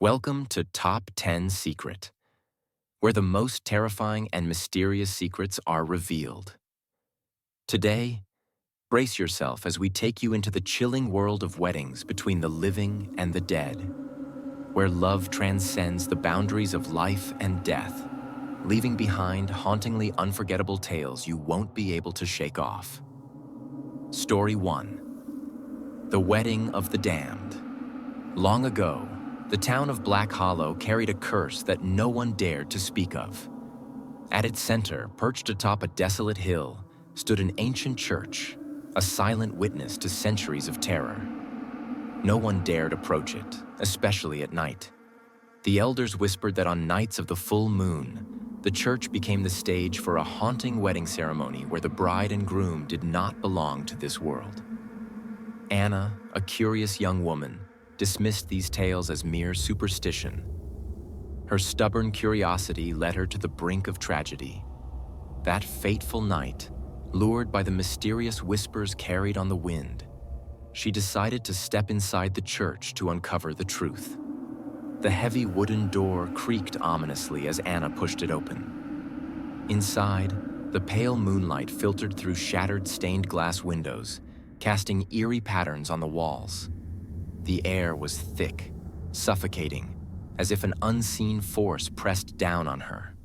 Welcome to Top 10 Secret, where the most terrifying and mysterious secrets are revealed. Today, brace yourself as we take you into the chilling world of weddings between the living and the dead, where love transcends the boundaries of life and death, leaving behind hauntingly unforgettable tales you won't be able to shake off. Story 1. The Wedding of the Damned. Long ago, the town of Black Hollow carried a curse that no one dared to speak of. At its center, perched atop a desolate hill, stood an ancient church, a silent witness to centuries of terror. No one dared approach it, especially at night. The elders whispered that on nights of the full moon, the church became the stage for a haunting wedding ceremony where the bride and groom did not belong to this world. Anna, a curious young woman, dismissed these tales as mere superstition. Her stubborn curiosity led her to the brink of tragedy. That fateful night, lured by the mysterious whispers carried on the wind, she decided to step inside the church to uncover the truth. The heavy wooden door creaked ominously as Anna pushed it open. Inside, the pale moonlight filtered through shattered stained glass windows, casting eerie patterns on the walls. The air was thick, suffocating, as if an unseen force pressed down on her.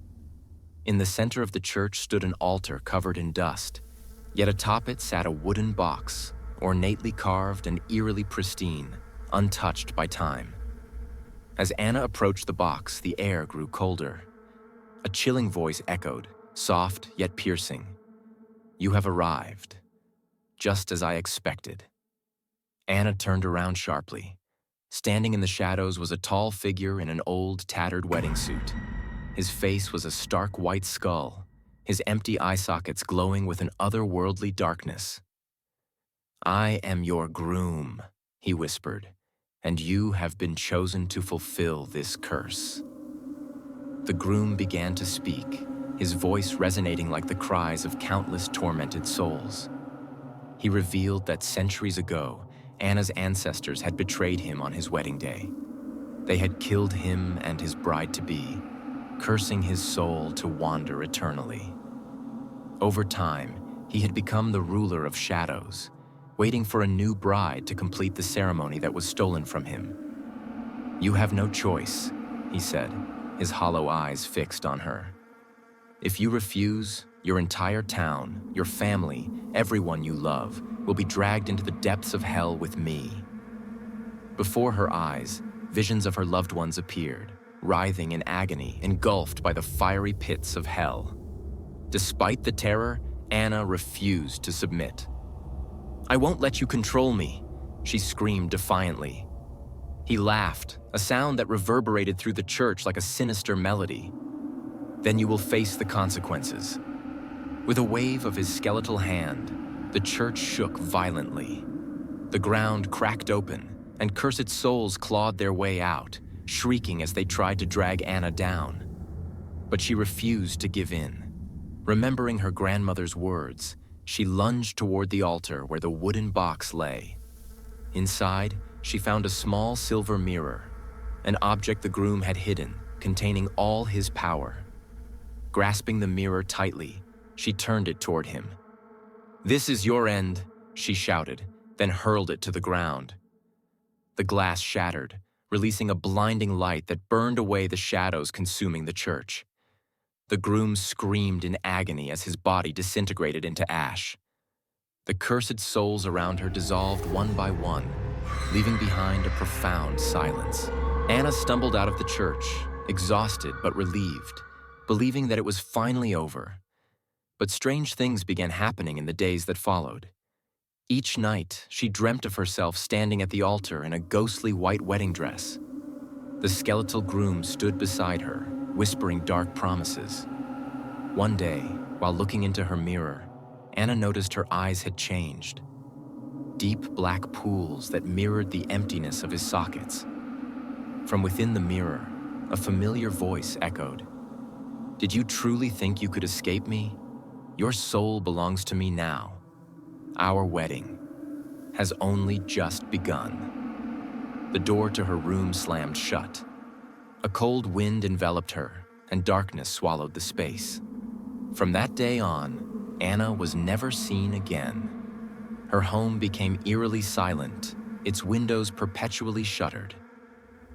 In the center of the church stood an altar covered in dust, yet atop it sat a wooden box, ornately carved and eerily pristine, untouched by time. As Anna approached the box, the air grew colder. A chilling voice echoed, soft yet piercing. "You have arrived, just as I expected." Anna turned around sharply. Standing in the shadows was a tall figure in an old, tattered wedding suit. His face was a stark white skull, his empty eye sockets glowing with an otherworldly darkness. "I am your groom," he whispered, "and you have been chosen to fulfill this curse." The groom began to speak, his voice resonating like the cries of countless tormented souls. He revealed that centuries ago, Anna's ancestors had betrayed him on his wedding day. They had killed him and his bride-to-be, cursing his soul to wander eternally. Over time, he had become the ruler of shadows, waiting for a new bride to complete the ceremony that was stolen from him. "You have no choice," he said, his hollow eyes fixed on her. "If you refuse, your entire town, your family, everyone you love, will be dragged into the depths of hell with me." Before her eyes, visions of her loved ones appeared, writhing in agony, engulfed by the fiery pits of hell. Despite the terror, Anna refused to submit. "I won't let you control me," she screamed defiantly. He laughed, a sound that reverberated through the church like a sinister melody. "Then you will face the consequences." With a wave of his skeletal hand, the church shook violently. The ground cracked open, and cursed souls clawed their way out, shrieking as they tried to drag Anna down. But she refused to give in. Remembering her grandmother's words, she lunged toward the altar where the wooden box lay. Inside, she found a small silver mirror, an object the groom had hidden, containing all his power. Grasping the mirror tightly, she turned it toward him. "This is your end," she shouted, then hurled it to the ground. The glass shattered, releasing a blinding light that burned away the shadows consuming the church. The groom screamed in agony as his body disintegrated into ash. The cursed souls around her dissolved one by one, leaving behind a profound silence. Anna stumbled out of the church, exhausted but relieved, believing that it was finally over. But strange things began happening in the days that followed. Each night, she dreamt of herself standing at the altar in a ghostly white wedding dress. The skeletal groom stood beside her, whispering dark promises. One day, while looking into her mirror, Anna noticed her eyes had changed. Deep black pools that mirrored the emptiness of his sockets. From within the mirror, a familiar voice echoed. "Did you truly think you could escape me? Your soul belongs to me now. Our wedding has only just begun." The door to her room slammed shut, A cold wind enveloped her, and darkness swallowed the space. From that day on, Anna was never seen again. Her home became eerily silent, its windows perpetually shuttered.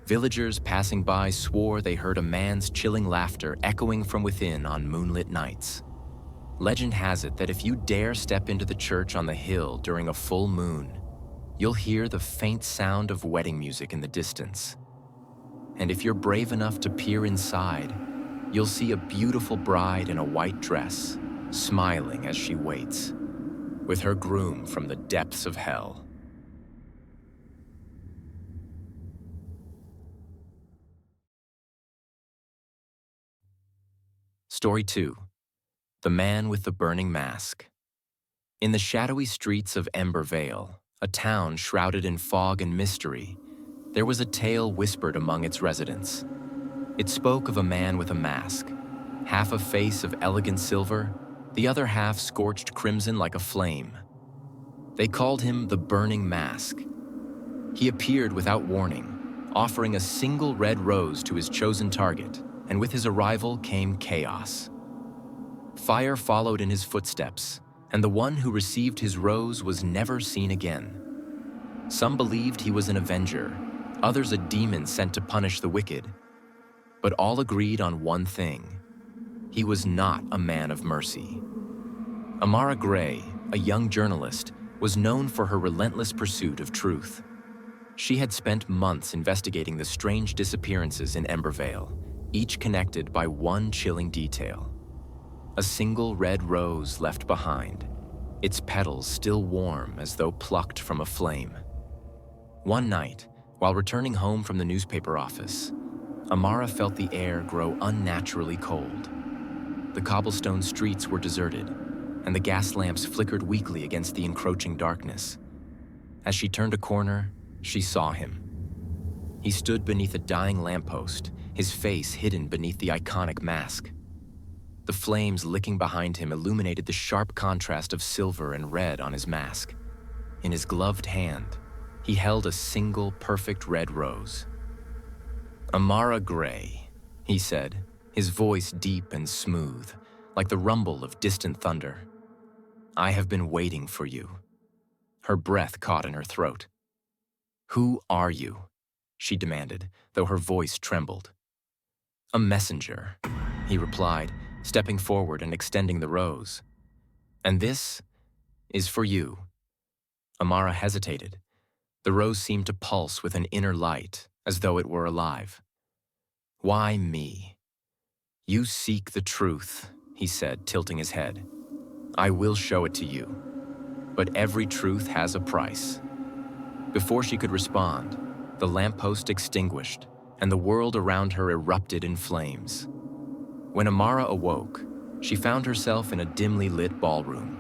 Villagers passing by swore they heard a man's chilling laughter echoing from within on moonlit nights. Legend has it that if you dare step into the church on the hill during a full moon, you'll hear the faint sound of wedding music in the distance. And if you're brave enough to peer inside, you'll see a beautiful bride in a white dress, smiling as she waits, with her groom from the depths of hell. Story 2. The Man with the Burning Mask. In the shadowy streets of Ember Vale, a town shrouded in fog and mystery, there was a tale whispered among its residents. It spoke of a man with a mask, half a face of elegant silver, the other half scorched crimson like a flame. They called him the Burning Mask. He appeared without warning, offering a single red rose to his chosen target, and with his arrival came chaos. Fire followed in his footsteps, and the one who received his rose was never seen again. Some believed he was an avenger, others a demon sent to punish the wicked. But all agreed on one thing: he was not a man of mercy. Amara Gray, a young journalist, was known for her relentless pursuit of truth. She had spent months investigating the strange disappearances in Embervale, each connected by one chilling detail. A single red rose left behind, its petals still warm as though plucked from a flame. One night, while returning home from the newspaper office, Amara felt the air grow unnaturally cold. The cobblestone streets were deserted, and the gas lamps flickered weakly against the encroaching darkness. As she turned a corner, she saw him. He stood beneath a dying lamppost, his face hidden beneath the iconic mask. The flames licking behind him illuminated the sharp contrast of silver and red on his mask. In his gloved hand, he held a single perfect red rose. "Amara Gray," he said, his voice deep and smooth, like the rumble of distant thunder. "I have been waiting for you." Her breath caught in her throat. "Who are you?" she demanded, though her voice trembled. "A messenger," he replied, stepping forward and extending the rose. "And this is for you." Amara hesitated. The rose seemed to pulse with an inner light, as though it were alive. "Why me?" "You seek the truth," he said, tilting his head. "I will show it to you. But every truth has a price." Before she could respond, the lamppost extinguished, and the world around her erupted in flames. When Amara awoke, she found herself in a dimly lit ballroom.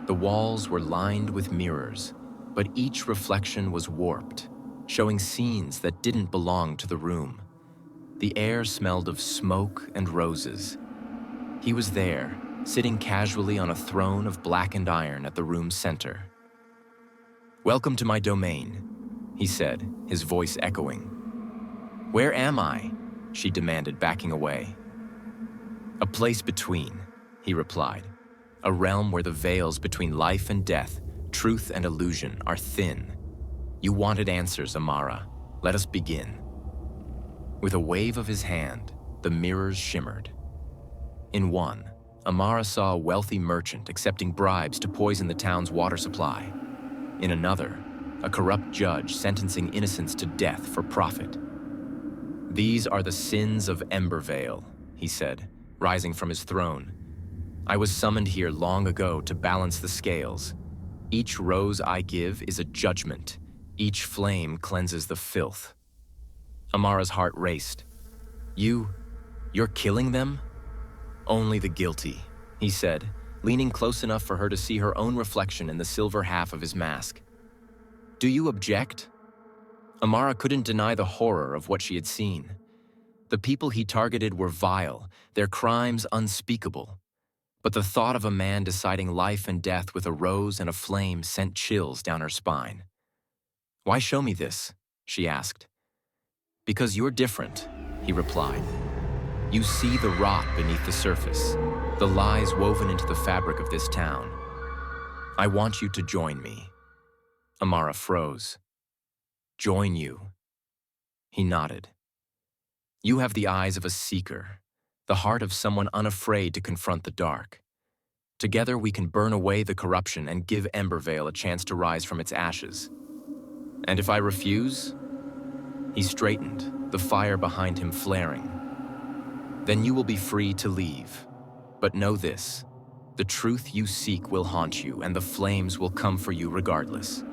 The walls were lined with mirrors, but each reflection was warped, showing scenes that didn't belong to the room. The air smelled of smoke and roses. He was there, sitting casually on a throne of blackened iron at the room's center. "Welcome to my domain," he said, his voice echoing. "Where am I?" she demanded, backing away. "A place between," he replied. "A realm where the veils between life and death, truth and illusion, are thin. You wanted answers, Amara. Let us begin." With a wave of his hand, the mirrors shimmered. In one, Amara saw a wealthy merchant accepting bribes to poison the town's water supply. In another, a corrupt judge sentencing innocents to death for profit. "These are the sins of Embervale," he said, rising from his throne. "I was summoned here long ago to balance the scales. Each rose I give is a judgment. Each flame cleanses the filth." Amara's heart raced. You're killing them?" "Only the guilty," he said, leaning close enough for her to see her own reflection in the silver half of his mask. "Do you object?" Amara couldn't deny the horror of what she had seen. The people he targeted were vile, their crimes unspeakable. But the thought of a man deciding life and death with a rose and a flame sent chills down her spine. "Why show me this?" she asked. "Because you're different. he replied. You see the rot beneath the surface, the lies woven into the fabric of this town. I want you to join me. Amara froze. Join you? He nodded. You have the eyes of a seeker, the heart of someone unafraid to confront the dark. Together we can burn away the corruption and give Embervale a chance to rise from its ashes. And if I refuse? He straightened, the fire behind him flaring. Then you will be free to leave. But know this, the truth you seek will haunt you, and the flames will come for you regardless.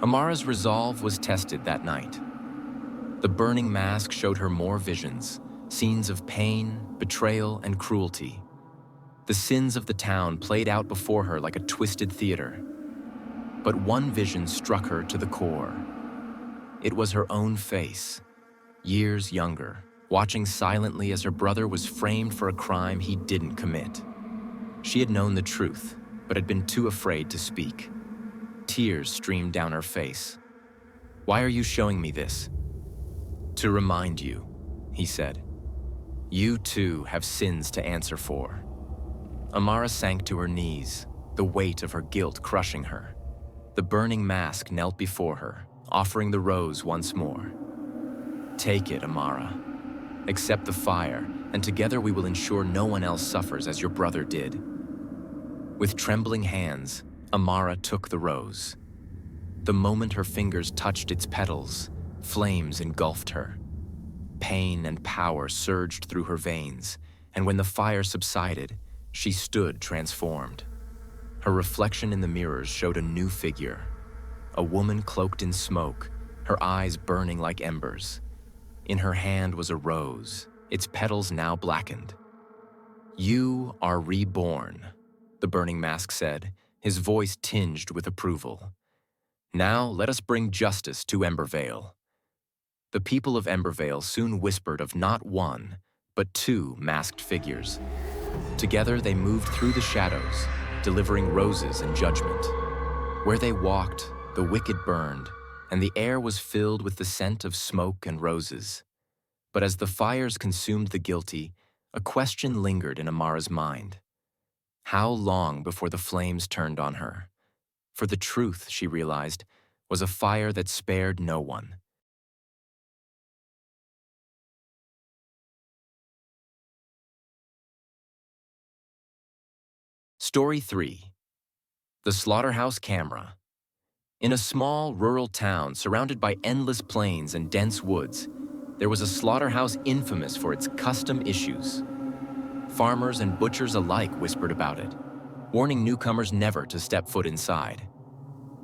Amara's resolve was tested that night. The burning mask showed her more visions, scenes of pain, betrayal, and cruelty. The sins of the town played out before her like a twisted theater. But one vision struck her to the core. It was her own face, years younger, watching silently as her brother was framed for a crime he didn't commit. She had known the truth, but had been too afraid to speak. Tears streamed down her face. Why are you showing me this? To remind you, he said. You too have sins to answer for. Amara sank to her knees, the weight of her guilt crushing her. The burning mask knelt before her, offering the rose once more. Take it, Amara. Accept the fire, and together we will ensure no one else suffers as your brother did. With trembling hands, Amara took the rose. The moment her fingers touched its petals, flames engulfed her. Pain and power surged through her veins, and when the fire subsided, she stood transformed. Her reflection in the mirrors showed a new figure, a woman cloaked in smoke, her eyes burning like embers. In her hand was a rose, its petals now blackened. You are reborn, the burning mask said, his voice tinged with approval. Now let us bring justice to Embervale. The people of Embervale soon whispered of not one, but two masked figures. Together they moved through the shadows, delivering roses and judgment. Where they walked, the wicked burned, and the air was filled with the scent of smoke and roses. But as the fires consumed the guilty, a question lingered in Amara's mind. How long before the flames turned on her? For the truth, she realized, was a fire that spared no one. Story 3. The Slaughterhouse Camera. In a small, rural town surrounded by endless plains and dense woods, there was a slaughterhouse infamous for its custom issues. Farmers and butchers alike whispered about it, warning newcomers never to step foot inside.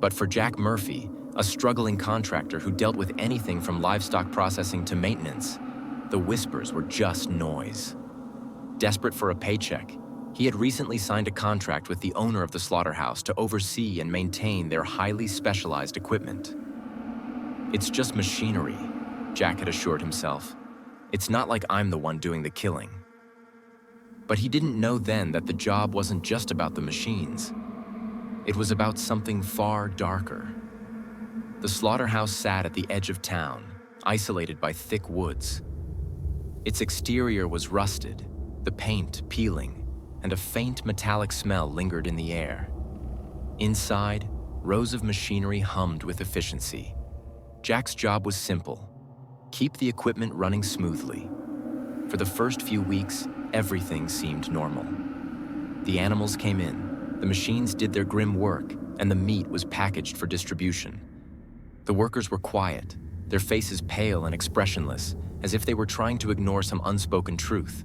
But for Jack Murphy, a struggling contractor who dealt with anything from livestock processing to maintenance, the whispers were just noise. Desperate for a paycheck, he had recently signed a contract with the owner of the slaughterhouse to oversee and maintain their highly specialized equipment. It's just machinery, Jack had assured himself. It's not like I'm the one doing the killing. But he didn't know then that the job wasn't just about the machines. It was about something far darker. The slaughterhouse sat at the edge of town, isolated by thick woods. Its exterior was rusted, the paint peeling, and a faint metallic smell lingered in the air. Inside, rows of machinery hummed with efficiency. Jack's job was simple: keep the equipment running smoothly. For the first few weeks, everything seemed normal. The animals came in, the machines did their grim work, and the meat was packaged for distribution. The workers were quiet, their faces pale and expressionless, as if they were trying to ignore some unspoken truth.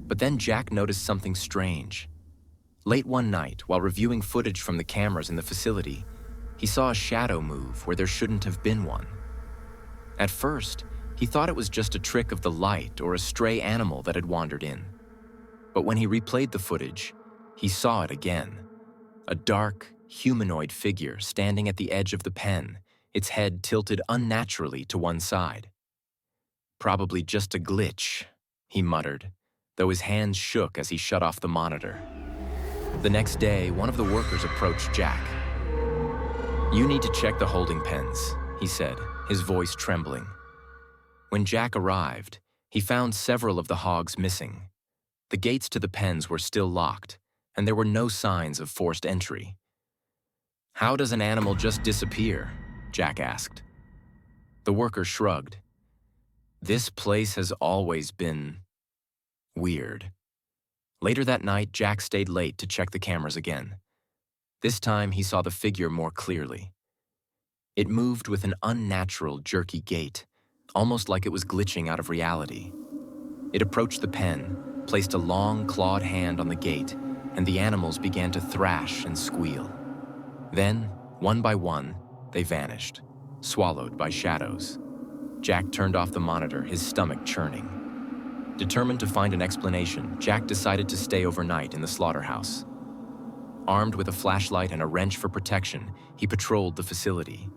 But then Jack noticed something strange. Late one night, while reviewing footage from the cameras in the facility, he saw a shadow move where there shouldn't have been one. At first, he thought it was just a trick of the light or a stray animal that had wandered in. But when he replayed the footage, he saw it again. A dark, humanoid figure standing at the edge of the pen, its head tilted unnaturally to one side. Probably just a glitch, he muttered, though his hands shook as he shut off the monitor. The next day, one of the workers approached Jack. "You need to check the holding pens," he said, his voice trembling. When Jack arrived, He found several of the hogs missing. The gates to the pens were still locked, and there were no signs of forced entry. "How does an animal just disappear?" Jack asked. The worker shrugged. "This place has always been weird." Later that night, Jack stayed late to check the cameras again. This time, he saw the figure more clearly. It moved with an unnatural, jerky gait, almost like it was glitching out of reality. It approached the pen, placed a long, clawed hand on the gate, and the animals began to thrash and squeal. Then, one by one, they vanished, swallowed by shadows. Jack turned off the monitor, his stomach churning. Determined to find an explanation, Jack decided to stay overnight in the slaughterhouse. Armed with a flashlight and a wrench for protection, he patrolled the facility.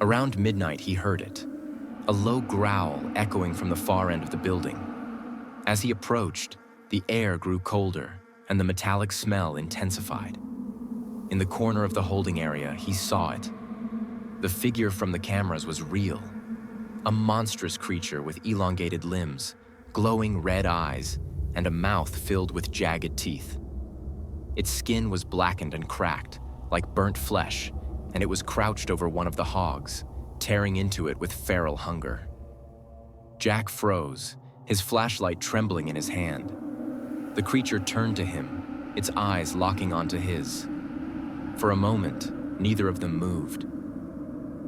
Around midnight, he heard it, a low growl echoing from the far end of the building. As he approached, the air grew colder, and the metallic smell intensified. In the corner of the holding area, he saw it. The figure from the cameras was real. A monstrous creature with elongated limbs, glowing red eyes, and a mouth filled with jagged teeth. Its skin was blackened and cracked, like burnt flesh, and it was crouched over one of the hogs, tearing into it with feral hunger. Jack froze, his flashlight trembling in his hand. The creature turned to him, its eyes locking onto his. For a moment, neither of them moved.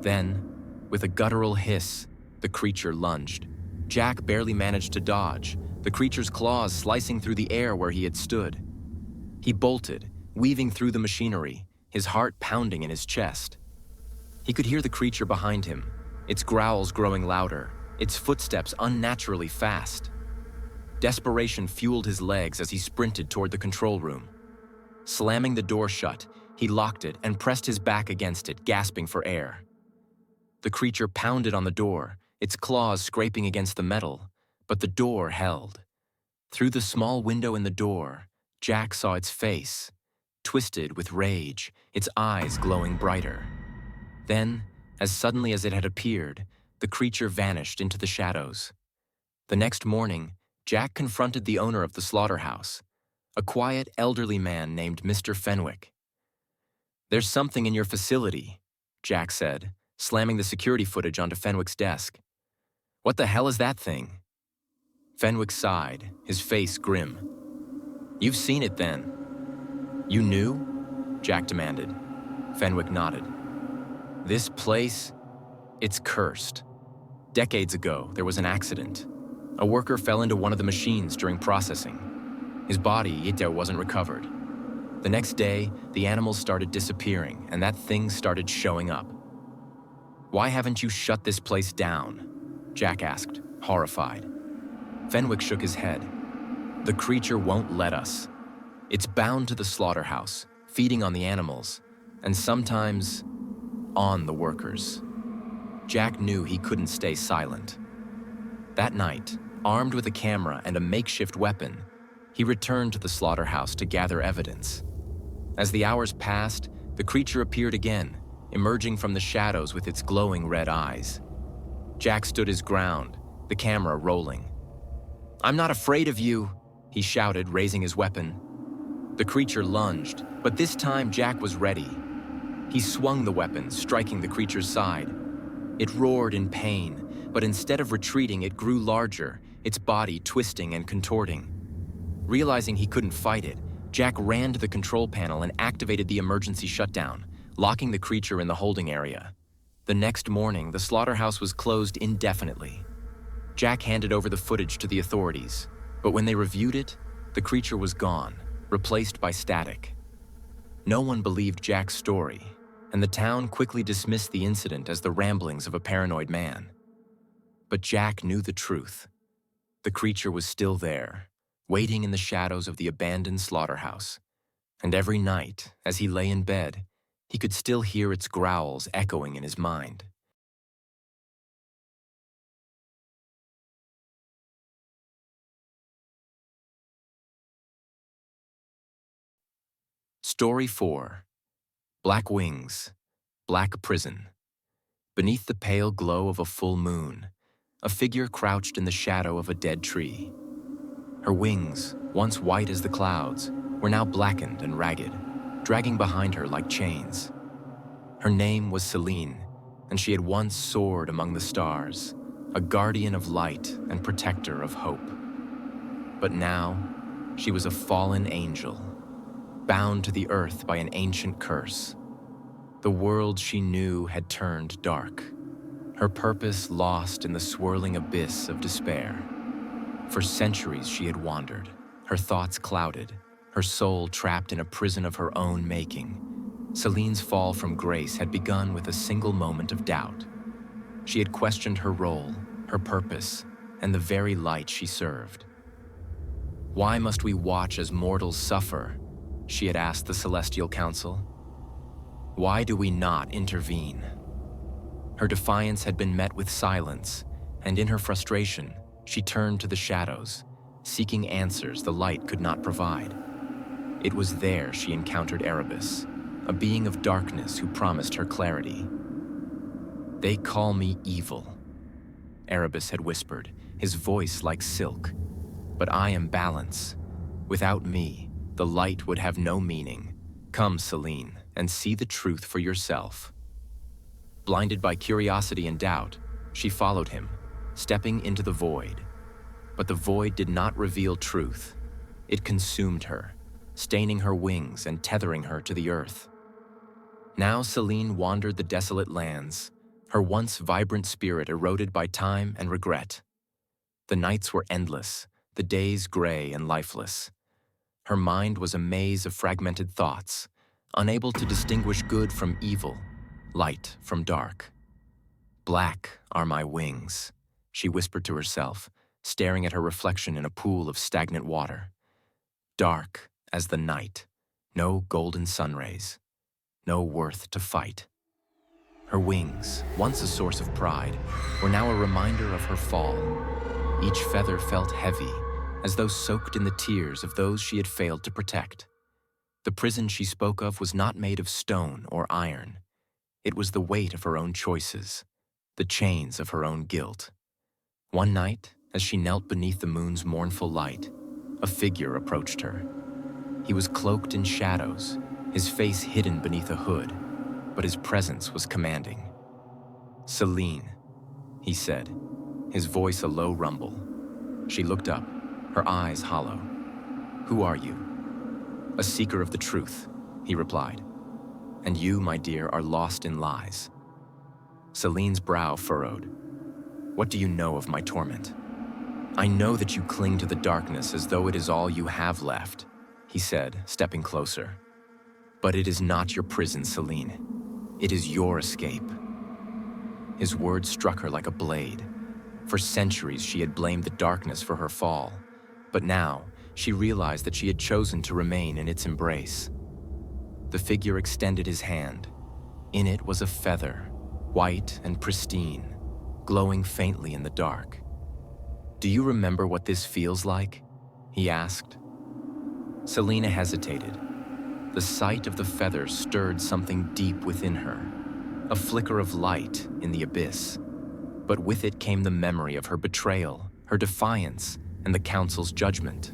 Then, with a guttural hiss, the creature lunged. Jack barely managed to dodge, the creature's claws slicing through the air where he had stood. He bolted, weaving through the machinery, his heart pounding in his chest. He could hear the creature behind him, its growls growing louder, its footsteps unnaturally fast. Desperation fueled his legs as he sprinted toward the control room. Slamming the door shut, he locked it and pressed his back against it, gasping for air. The creature pounded on the door, its claws scraping against the metal, but the door held. Through the small window in the door, Jack saw its face, twisted with rage, its eyes glowing brighter. Then, as suddenly as it had appeared, the creature vanished into the shadows. The next morning, Jack confronted the owner of the slaughterhouse, a quiet, elderly man named Mr. Fenwick. "There's something in your facility," Jack said, slamming the security footage onto Fenwick's desk. "What the hell is that thing?" Fenwick sighed, his face grim. "You've seen it then." "You knew?" Jack demanded. Fenwick nodded. "This place, it's cursed. Decades ago, there was an accident. A worker fell into one of the machines during processing. His body, wasn't recovered. The next day, the animals started disappearing, and that thing started showing up. Why haven't you shut this place down?" Jack asked, horrified. Fenwick shook his head. "The creature won't let us. It's bound to the slaughterhouse, feeding on the animals, and sometimes on the workers." Jack knew he couldn't stay silent. That night, armed with a camera and a makeshift weapon, he returned to the slaughterhouse to gather evidence. As the hours passed, the creature appeared again, emerging from the shadows with its glowing red eyes. Jack stood his ground, the camera rolling. "I'm not afraid of you," he shouted, raising his weapon. The creature lunged, but this time Jack was ready. He swung the weapon, striking the creature's side. It roared in pain, but instead of retreating, it grew larger, its body twisting and contorting. Realizing he couldn't fight it, Jack ran to the control panel and activated the emergency shutdown, locking the creature in the holding area. The next morning, the slaughterhouse was closed indefinitely. Jack handed over the footage to the authorities, but when they reviewed it, the creature was gone, replaced by static. No one believed Jack's story, and the town quickly dismissed the incident as the ramblings of a paranoid man. But Jack knew the truth. The creature was still there, waiting in the shadows of the abandoned slaughterhouse. And every night, as he lay in bed, he could still hear its growls echoing in his mind. Story 4. Black Wings, Black Prison. Beneath the pale glow of a full moon, a figure crouched in the shadow of a dead tree. Her wings, once white as the clouds, were now blackened and ragged, dragging behind her like chains. Her name was Celine, and she had once soared among the stars, a guardian of light and protector of hope. But now, she was a fallen angel, bound to the earth by an ancient curse. The world she knew had turned dark, her purpose lost in the swirling abyss of despair. For centuries she had wandered, her thoughts clouded, her soul trapped in a prison of her own making. Celine's fall from grace had begun with a single moment of doubt. She had questioned her role, her purpose, and the very light she served. "Why must we watch as mortals suffer?" she had asked the Celestial Council. "Why do we not intervene?" Her defiance had been met with silence, and in her frustration, she turned to the shadows, seeking answers the light could not provide. It was there she encountered Erebus, a being of darkness who promised her clarity. "They call me evil," Erebus had whispered, his voice like silk. "But I am balance. Without me, the light would have no meaning. Come, Celine, and see the truth for yourself." Blinded by curiosity and doubt, she followed him, stepping into the void. But the void did not reveal truth. It consumed her, staining her wings and tethering her to the earth. Now Celine wandered the desolate lands, her once vibrant spirit eroded by time and regret. The nights were endless, the days gray and lifeless. Her mind was a maze of fragmented thoughts, unable to distinguish good from evil, light from dark. "Black are my wings," she whispered to herself, staring at her reflection in a pool of stagnant water. "Dark as the night, no golden sunrays, no worth to fight." Her wings, once a source of pride, were now a reminder of her fall. Each feather felt heavy, as though soaked in the tears of those she had failed to protect. The prison she spoke of was not made of stone or iron. It was the weight of her own choices, the chains of her own guilt. One night, as she knelt beneath the moon's mournful light, a figure approached her. He was cloaked in shadows, his face hidden beneath a hood, but his presence was commanding. "Celine," he said, his voice a low rumble. She looked up, her eyes hollow. "Who are you?" "A seeker of the truth," he replied. "And you, my dear, are lost in lies." Celine's brow furrowed. "What do you know of my torment?" "I know that you cling to the darkness as though it is all you have left," he said, stepping closer. "But it is not your prison, Celine. It is your escape." His words struck her like a blade. For centuries she had blamed the darkness for her fall, but now she realized that she had chosen to remain in its embrace. The figure extended his hand. In it was a feather, white and pristine, glowing faintly in the dark. "Do you remember what this feels like?" he asked. Selena hesitated. The sight of the feather stirred something deep within her, a flicker of light in the abyss. But with it came the memory of her betrayal, her defiance, and the council's judgment.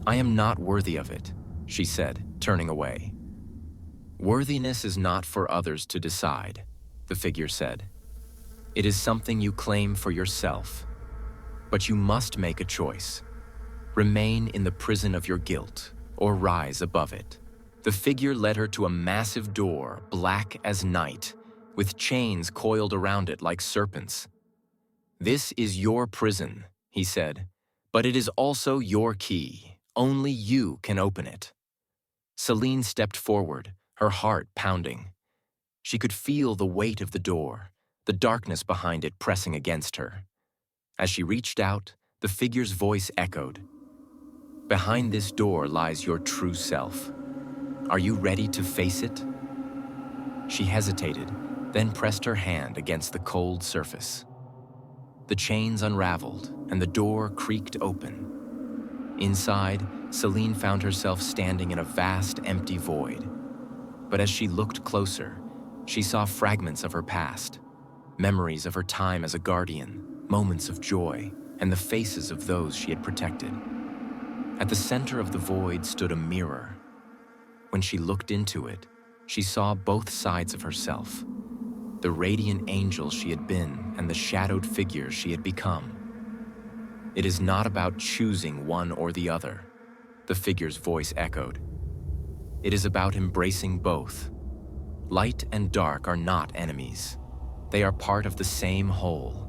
"I am not worthy of it," she said, turning away. "Worthiness is not for others to decide," the figure said. "It is something you claim for yourself. But you must make a choice. Remain in the prison of your guilt, or rise above it." The figure led her to a massive door, black as night, with chains coiled around it like serpents. "This is your prison," he said, "but it is also your key. Only you can open it." Celine stepped forward, her heart pounding. She could feel the weight of the door, the darkness behind it pressing against her. As she reached out, the figure's voice echoed. "Behind this door lies your true self. Are you ready to face it?" She hesitated, then pressed her hand against the cold surface. The chains unraveled, and the door creaked open. Inside, Celine found herself standing in a vast, empty void. But as she looked closer, she saw fragments of her past, memories of her time as a guardian, moments of joy, and the faces of those she had protected. At the center of the void stood a mirror. When she looked into it, she saw both sides of herself, the radiant angel she had been and the shadowed figure she had become. "It is not about choosing one or the other," the figure's voice echoed. "It is about embracing both. Light and dark are not enemies. They are part of the same whole."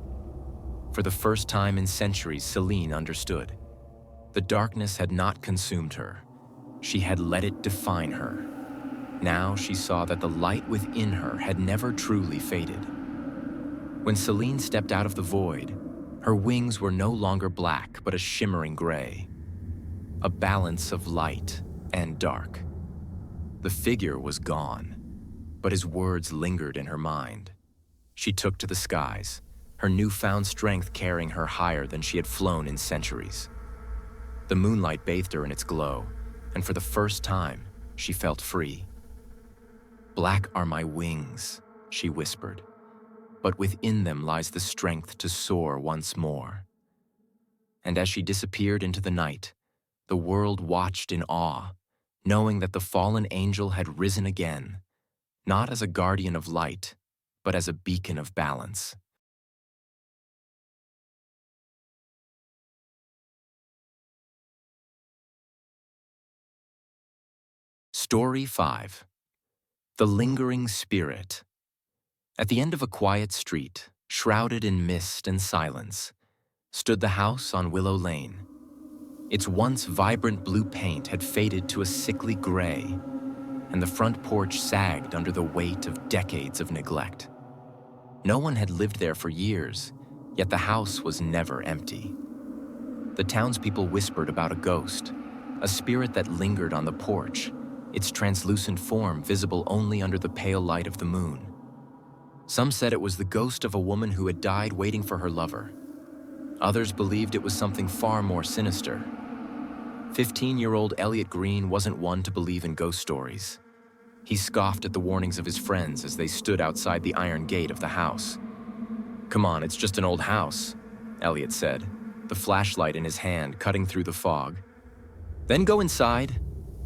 For the first time in centuries, Celine understood. The darkness had not consumed her. She had let it define her. Now she saw that the light within her had never truly faded. When Celine stepped out of the void, her wings were no longer black but a shimmering gray, a balance of light and dark. The figure was gone, but his words lingered in her mind. She took to the skies, her newfound strength carrying her higher than she had flown in centuries. The moonlight bathed her in its glow, and for the first time, she felt free. "Black are my wings," she whispered, "but within them lies the strength to soar once more." And as she disappeared into the night, the world watched in awe, knowing that the fallen angel had risen again, not as a guardian of light, but as a beacon of balance. Story 5. The Lingering Spirit. At the end of a quiet street, shrouded in mist and silence, stood the house on Willow Lane. Its once vibrant blue paint had faded to a sickly gray, and the front porch sagged under the weight of decades of neglect. No one had lived there for years, yet the house was never empty. The townspeople whispered about a ghost, a spirit that lingered on the porch, its translucent form visible only under the pale light of the moon. Some said it was the ghost of a woman who had died waiting for her lover. Others believed it was something far more sinister. 15-year-old Elliot Green wasn't one to believe in ghost stories. He scoffed at the warnings of his friends as they stood outside the iron gate of the house. "Come on, it's just an old house," Elliot said, the flashlight in his hand cutting through the fog. "Then go inside,"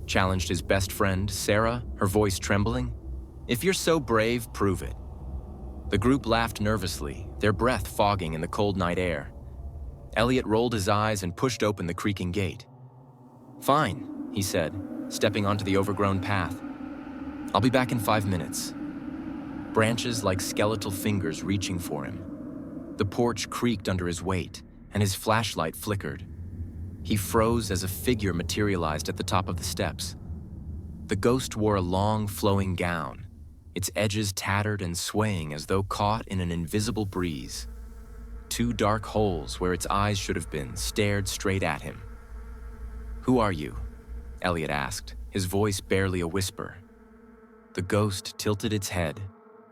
challenged his best friend, Sarah, her voice trembling. "If you're so brave, prove it." The group laughed nervously, their breath fogging in the cold night air. Elliot rolled his eyes and pushed open the creaking gate. "Fine," he said, stepping onto the overgrown path. "I'll be back in 5 minutes." Branches like skeletal fingers reaching for him. The porch creaked under his weight, and his flashlight flickered. He froze as a figure materialized at the top of the steps. The ghost wore a long, flowing gown, its edges tattered and swaying as though caught in an invisible breeze. 2 dark holes where its eyes should have been stared straight at him. "Who are you?" Elliot asked, his voice barely a whisper. The ghost tilted its head,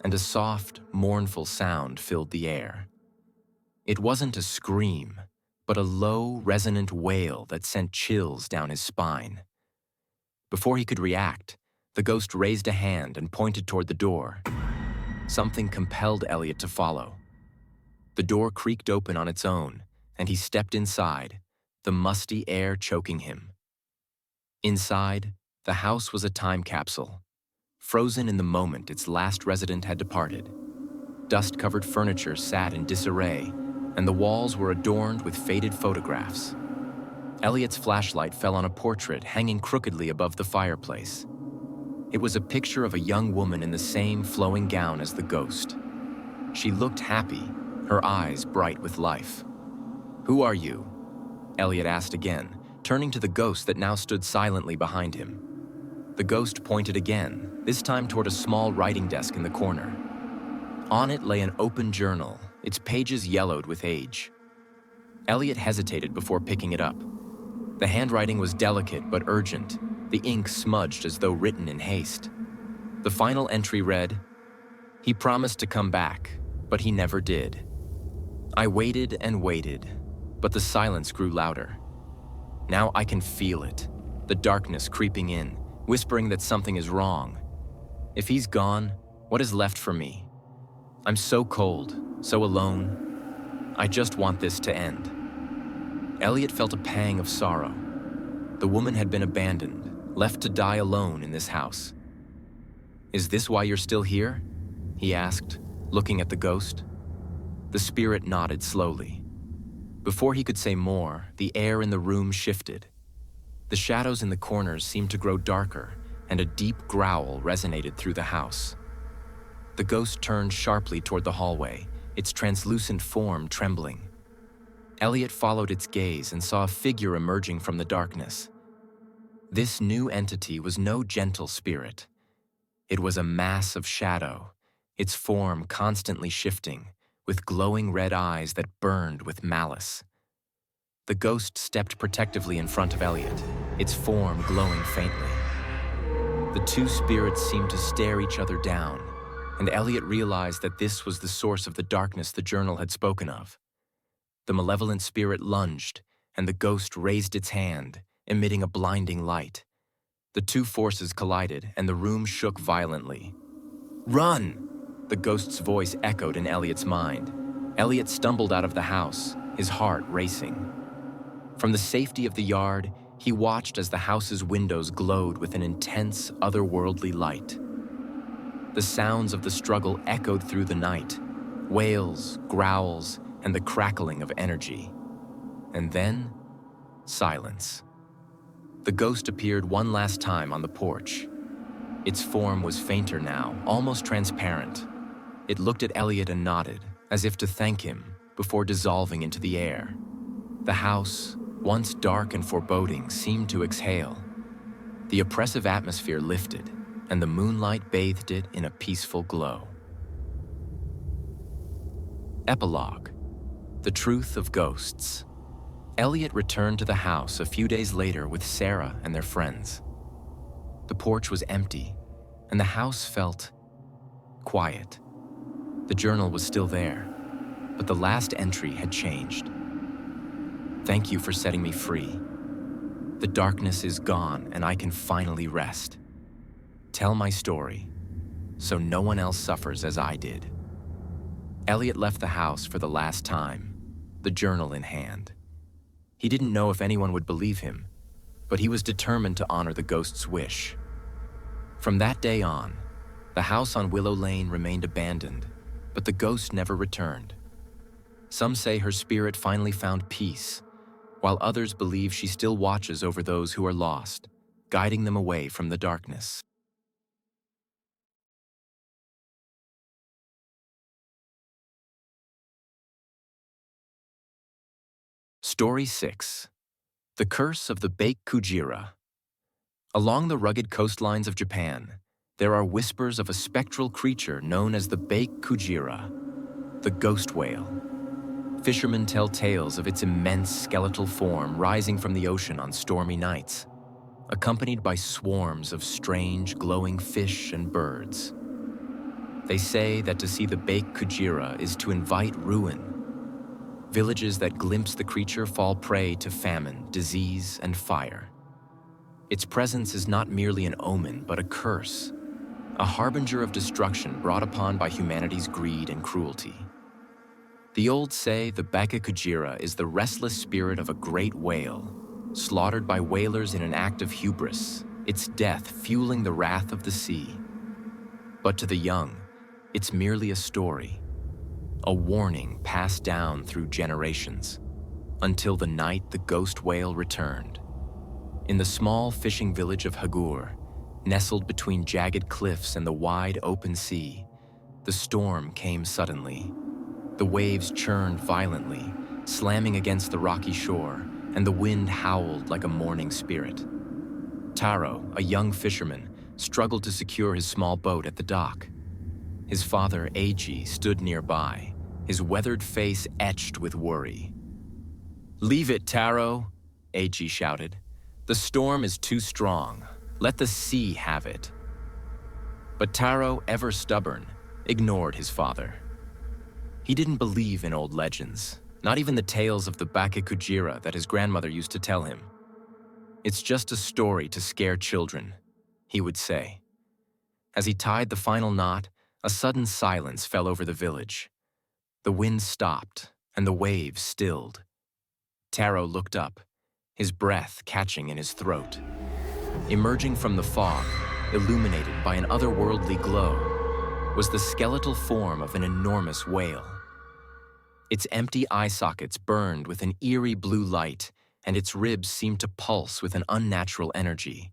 and a soft, mournful sound filled the air. It wasn't a scream, but a low, resonant wail that sent chills down his spine. Before he could react, the ghost raised a hand and pointed toward the door. Something compelled Elliot to follow. The door creaked open on its own, and he stepped inside, the musty air choking him. Inside, the house was a time capsule, frozen in the moment its last resident had departed. Dust-covered furniture sat in disarray, and the walls were adorned with faded photographs. Elliot's flashlight fell on a portrait hanging crookedly above the fireplace. It was a picture of a young woman in the same flowing gown as the ghost. She looked happy, her eyes bright with life. "Who are you?" Elliot asked again, turning to the ghost that now stood silently behind him. The ghost pointed again, this time toward a small writing desk in the corner. On it lay an open journal, its pages yellowed with age. Elliot hesitated before picking it up. The handwriting was delicate but urgent, the ink smudged as though written in haste. The final entry read, "He promised to come back, but he never did. I waited and waited, but the silence grew louder. Now I can feel it, the darkness creeping in, whispering that something is wrong. If he's gone, what is left for me? I'm so cold, so alone." I just want this to end. Elliot felt a pang of sorrow. The woman had been abandoned, left to die alone in this house. Is this why you're still here? He asked, looking at the ghost. The spirit nodded slowly. Before he could say more, the air in the room shifted. The shadows in the corners seemed to grow darker, and a deep growl resonated through the house. The ghost turned sharply toward the hallway, its translucent form trembling. Elliot followed its gaze and saw a figure emerging from the darkness. This new entity was no gentle spirit. It was a mass of shadow, its form constantly shifting, with glowing red eyes that burned with malice. The ghost stepped protectively in front of Elliot, its form glowing faintly. The two spirits seemed to stare each other down, and Elliot realized that this was the source of the darkness the journal had spoken of. The malevolent spirit lunged, and the ghost raised its hand, emitting a blinding light. The two forces collided, and the room shook violently. "Run!" The ghost's voice echoed in Elliot's mind. Elliot stumbled out of the house, his heart racing. From the safety of the yard, he watched as the house's windows glowed with an intense, otherworldly light. The sounds of the struggle echoed through the night, wails, growls, and the crackling of energy. And then, silence. The ghost appeared one last time on the porch. Its form was fainter now, almost transparent. It looked at Elliot and nodded, as if to thank him, before dissolving into the air. The house, once dark and foreboding, seemed to exhale. The oppressive atmosphere lifted, and the moonlight bathed it in a peaceful glow. Epilogue: The Truth of Ghosts. Elliot returned to the house a few days later with Sarah and their friends. The porch was empty, and the house felt quiet. The journal was still there, but the last entry had changed. "Thank you for setting me free. The darkness is gone, and I can finally rest. Tell my story, so no one else suffers as I did." Elliot left the house for the last time, the journal in hand. He didn't know if anyone would believe him, but he was determined to honor the ghost's wish. From that day on, the house on Willow Lane remained abandoned, but the ghost never returned. Some say her spirit finally found peace, while others believe she still watches over those who are lost, guiding them away from the darkness. Story 6. The Curse of the Bokujira. Along the rugged coastlines of Japan, there are whispers of a spectral creature known as the Bokujira, the ghost whale. Fishermen tell tales of its immense skeletal form rising from the ocean on stormy nights, accompanied by swarms of strange, glowing fish and birds. They say that to see the Bokujira is to invite ruin. Villages that glimpse the creature fall prey to famine, disease, and fire. Its presence is not merely an omen, but a curse, a harbinger of destruction brought upon by humanity's greed and cruelty. The old say the Bokujira is the restless spirit of a great whale, slaughtered by whalers in an act of hubris, its death fueling the wrath of the sea. But to the young, it's merely a story, a warning passed down through generations, until the night the ghost whale returned. In the small fishing village of Hagur, nestled between jagged cliffs and the wide open sea, the storm came suddenly. The waves churned violently, slamming against the rocky shore, and the wind howled like a mourning spirit. Taro, a young fisherman, struggled to secure his small boat at the dock. His father, Eiji, stood nearby, his weathered face etched with worry. "Leave it, Taro," Eiji shouted. "The storm is too strong. Let the sea have it." But Taro, ever stubborn, ignored his father. He didn't believe in old legends, not even the tales of the Bokujira that his grandmother used to tell him. "It's just a story to scare children," he would say. As he tied the final knot, a sudden silence fell over the village. The wind stopped, and the waves stilled. Taro looked up, his breath catching in his throat. Emerging from the fog, illuminated by an otherworldly glow, was the skeletal form of an enormous whale. Its empty eye sockets burned with an eerie blue light, and its ribs seemed to pulse with an unnatural energy.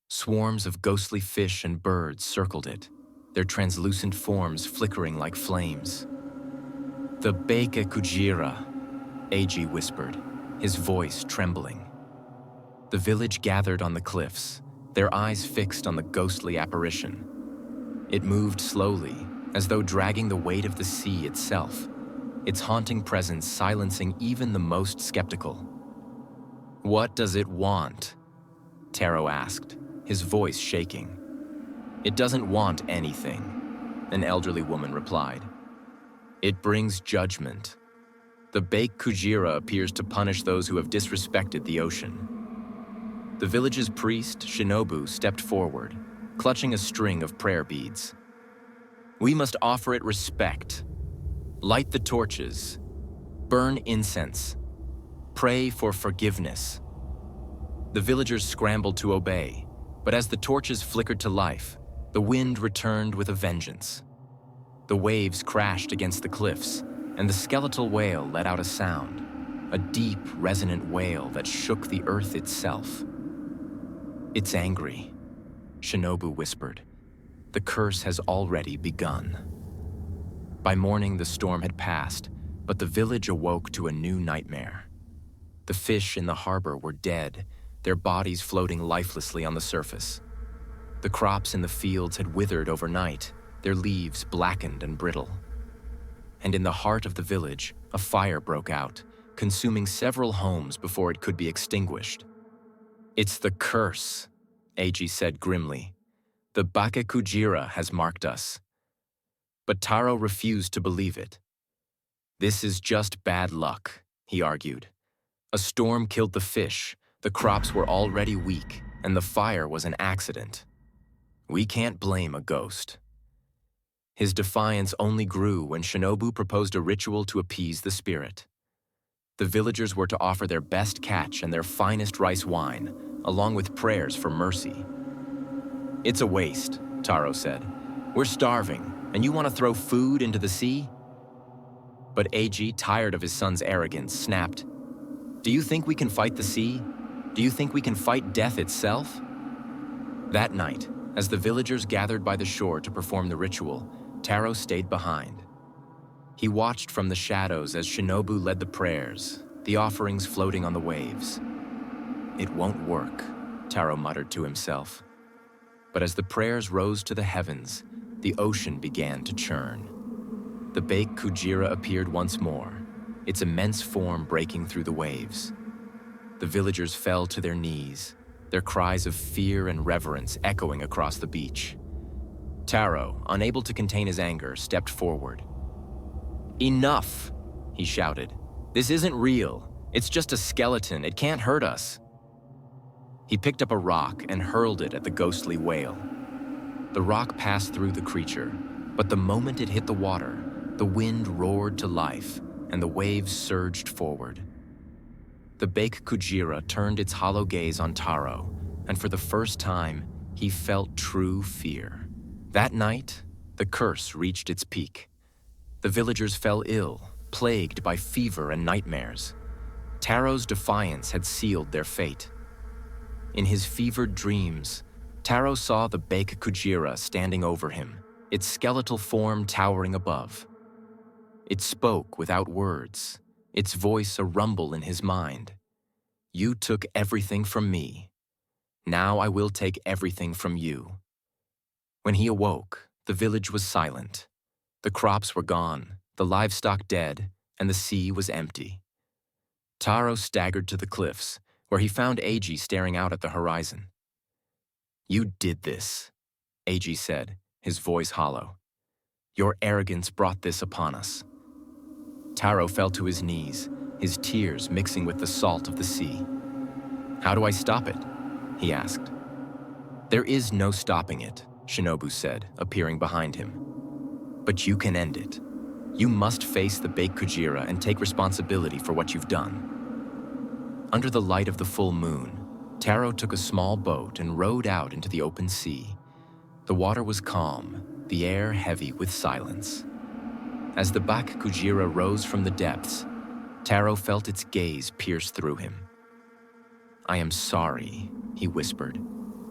Swarms of ghostly fish and birds circled it, their translucent forms flickering like flames. "The Bokujira," Eiji whispered, his voice trembling. The village gathered on the cliffs, their eyes fixed on the ghostly apparition. It moved slowly, as though dragging the weight of the sea itself, its haunting presence silencing even the most skeptical. "What does it want?" Taro asked, his voice shaking. "It doesn't want anything," an elderly woman replied. "It brings judgment. The Bokujira appears to punish those who have disrespected the ocean." The village's priest, Shinobu, stepped forward, clutching a string of prayer beads. "We must offer it respect. Light the torches. Burn incense. Pray for forgiveness." The villagers scrambled to obey, but as the torches flickered to life, the wind returned with a vengeance. The waves crashed against the cliffs, and the skeletal whale let out a sound, a deep, resonant wail that shook the earth itself. "It's angry," Shinobu whispered. "The curse has already begun." By morning, the storm had passed, but the village awoke to a new nightmare. The fish in the harbor were dead, their bodies floating lifelessly on the surface. The crops in the fields had withered overnight, their leaves blackened and brittle. And in the heart of the village, a fire broke out, consuming several homes before it could be extinguished. "It's the curse," Eiji said grimly. "The Bokujira has marked us." But Taro refused to believe it. "This is just bad luck," he argued. "A storm killed the fish, the crops were already weak, and the fire was an accident. We can't blame a ghost." His defiance only grew when Shinobu proposed a ritual to appease the spirit. The villagers were to offer their best catch and their finest rice wine, along with prayers for mercy. "It's a waste," Taro said. "We're starving, and you want to throw food into the sea?" But Eiji, tired of his son's arrogance, snapped, "Do you think we can fight the sea? Do you think we can fight death itself?" That night, as the villagers gathered by the shore to perform the ritual, Taro stayed behind. He watched from the shadows as Shinobu led the prayers, the offerings floating on the waves. "It won't work," Taro muttered to himself. But as the prayers rose to the heavens, the ocean began to churn. The Bokujira appeared once more, its immense form breaking through the waves. The villagers fell to their knees, their cries of fear and reverence echoing across the beach. Taro, unable to contain his anger, stepped forward. "Enough!" he shouted. "This isn't real. It's just a skeleton. It can't hurt us." He picked up a rock and hurled it at the ghostly whale. The rock passed through the creature, but the moment it hit the water, the wind roared to life and the waves surged forward. The Bokujira turned its hollow gaze on Taro, and for the first time, he felt true fear. That night, the curse reached its peak. The villagers fell ill, plagued by fever and nightmares. Taro's defiance had sealed their fate. In his fevered dreams, Taro saw the Bokujira standing over him, its skeletal form towering above. It spoke without words, its voice a rumble in his mind. "You took everything from me. Now I will take everything from you." When he awoke, the village was silent. The crops were gone, the livestock dead, and the sea was empty. Taro staggered to the cliffs, where he found Eiji staring out at the horizon. "You did this," Eiji said, his voice hollow. "Your arrogance brought this upon us." Taro fell to his knees, his tears mixing with the salt of the sea. "How do I stop it?" he asked. "There is no stopping it," Shinobu said, appearing behind him. "But you can end it." You must face the Bokujira and take responsibility for what you've done. Under the light of the full moon, Taro took a small boat and rowed out into the open sea. The water was calm, the air heavy with silence. As the Bokujira rose from the depths, Taro felt its gaze pierce through him. "I am sorry," he whispered,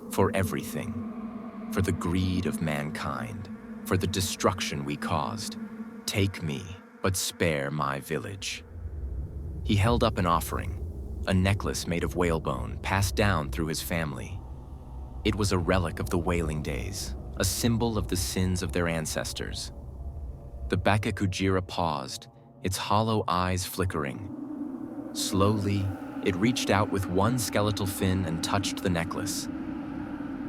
"for everything. For the greed of mankind, for the destruction we caused. Take me, but spare my village." He held up an offering, a necklace made of whalebone passed down through his family. It was a relic of the whaling days, a symbol of the sins of their ancestors. The Bokujira paused, its hollow eyes flickering. Slowly, it reached out with one skeletal fin and touched the necklace.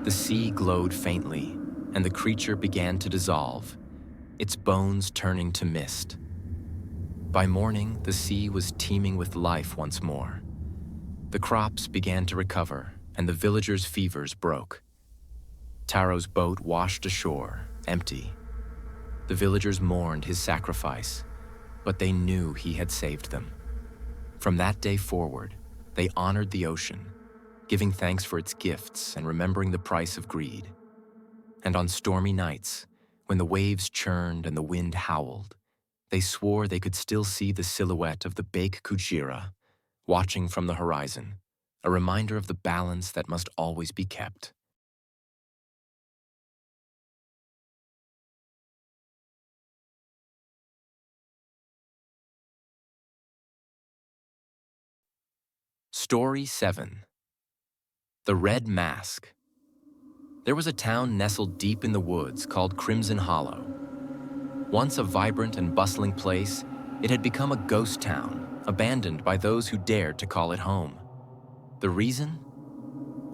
The sea glowed faintly, and the creature began to dissolve, its bones turning to mist. By morning, the sea was teeming with life once more. The crops began to recover, and the villagers' fevers broke. Taro's boat washed ashore, empty. The villagers mourned his sacrifice, but they knew he had saved them. From that day forward, they honored the ocean, giving thanks for its gifts and remembering the price of greed. And on stormy nights, when the waves churned and the wind howled, they swore they could still see the silhouette of the Bokujira watching from the horizon, a reminder of the balance that must always be kept. Story 7. The Red Mask. There was a town nestled deep in the woods called Crimson Hollow. Once a vibrant and bustling place, it had become a ghost town, abandoned by those who dared to call it home. The reason?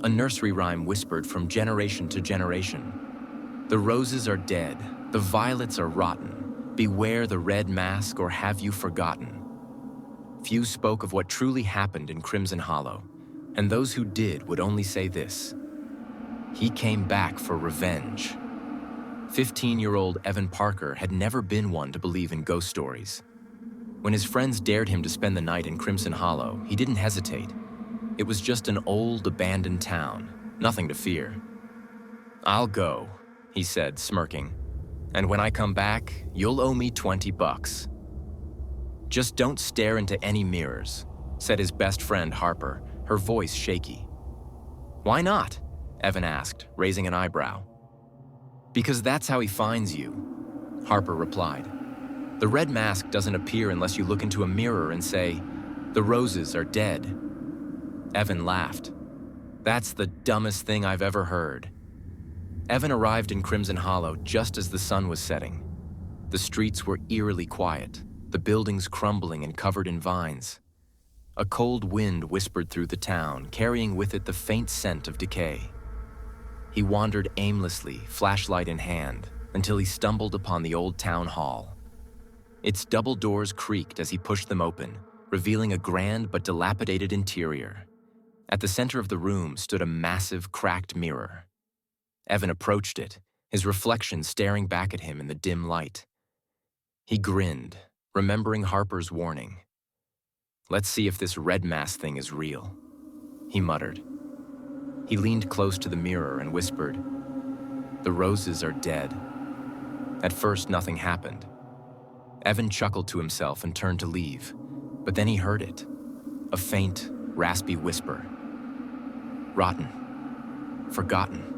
A nursery rhyme whispered from generation to generation. "The roses are dead, the violets are rotten. Beware the red mask, or have you forgotten?" Few spoke of what truly happened in Crimson Hollow, and those who did would only say this: he came back for revenge. 15-year-old Evan Parker had never been one to believe in ghost stories. When his friends dared him to spend the night in Crimson Hollow, he didn't hesitate. It was just an old, abandoned town, nothing to fear. "I'll go," he said, smirking. "And when I come back, you'll owe me $20. "Just don't stare into any mirrors," said his best friend Harper, her voice shaky. "Why not?" Evan asked, raising an eyebrow. "Because that's how he finds you," Harper replied. "The red mask doesn't appear unless you look into a mirror and say, 'The roses are dead.'" Evan laughed. "That's the dumbest thing I've ever heard." Evan arrived in Crimson Hollow just as the sun was setting. The streets were eerily quiet, the buildings crumbling and covered in vines. A cold wind whispered through the town, carrying with it the faint scent of decay. He wandered aimlessly, flashlight in hand, until he stumbled upon the old town hall. Its double doors creaked as he pushed them open, revealing a grand but dilapidated interior. At the center of the room stood a massive, cracked mirror. Evan approached it, his reflection staring back at him in the dim light. He grinned, remembering Harper's warning. "Let's see if this red mask thing is real," he muttered. He leaned close to the mirror and whispered, "The roses are dead." At first, nothing happened. Evan chuckled to himself and turned to leave, but then he heard it, a faint, raspy whisper. "Rotten. Forgotten."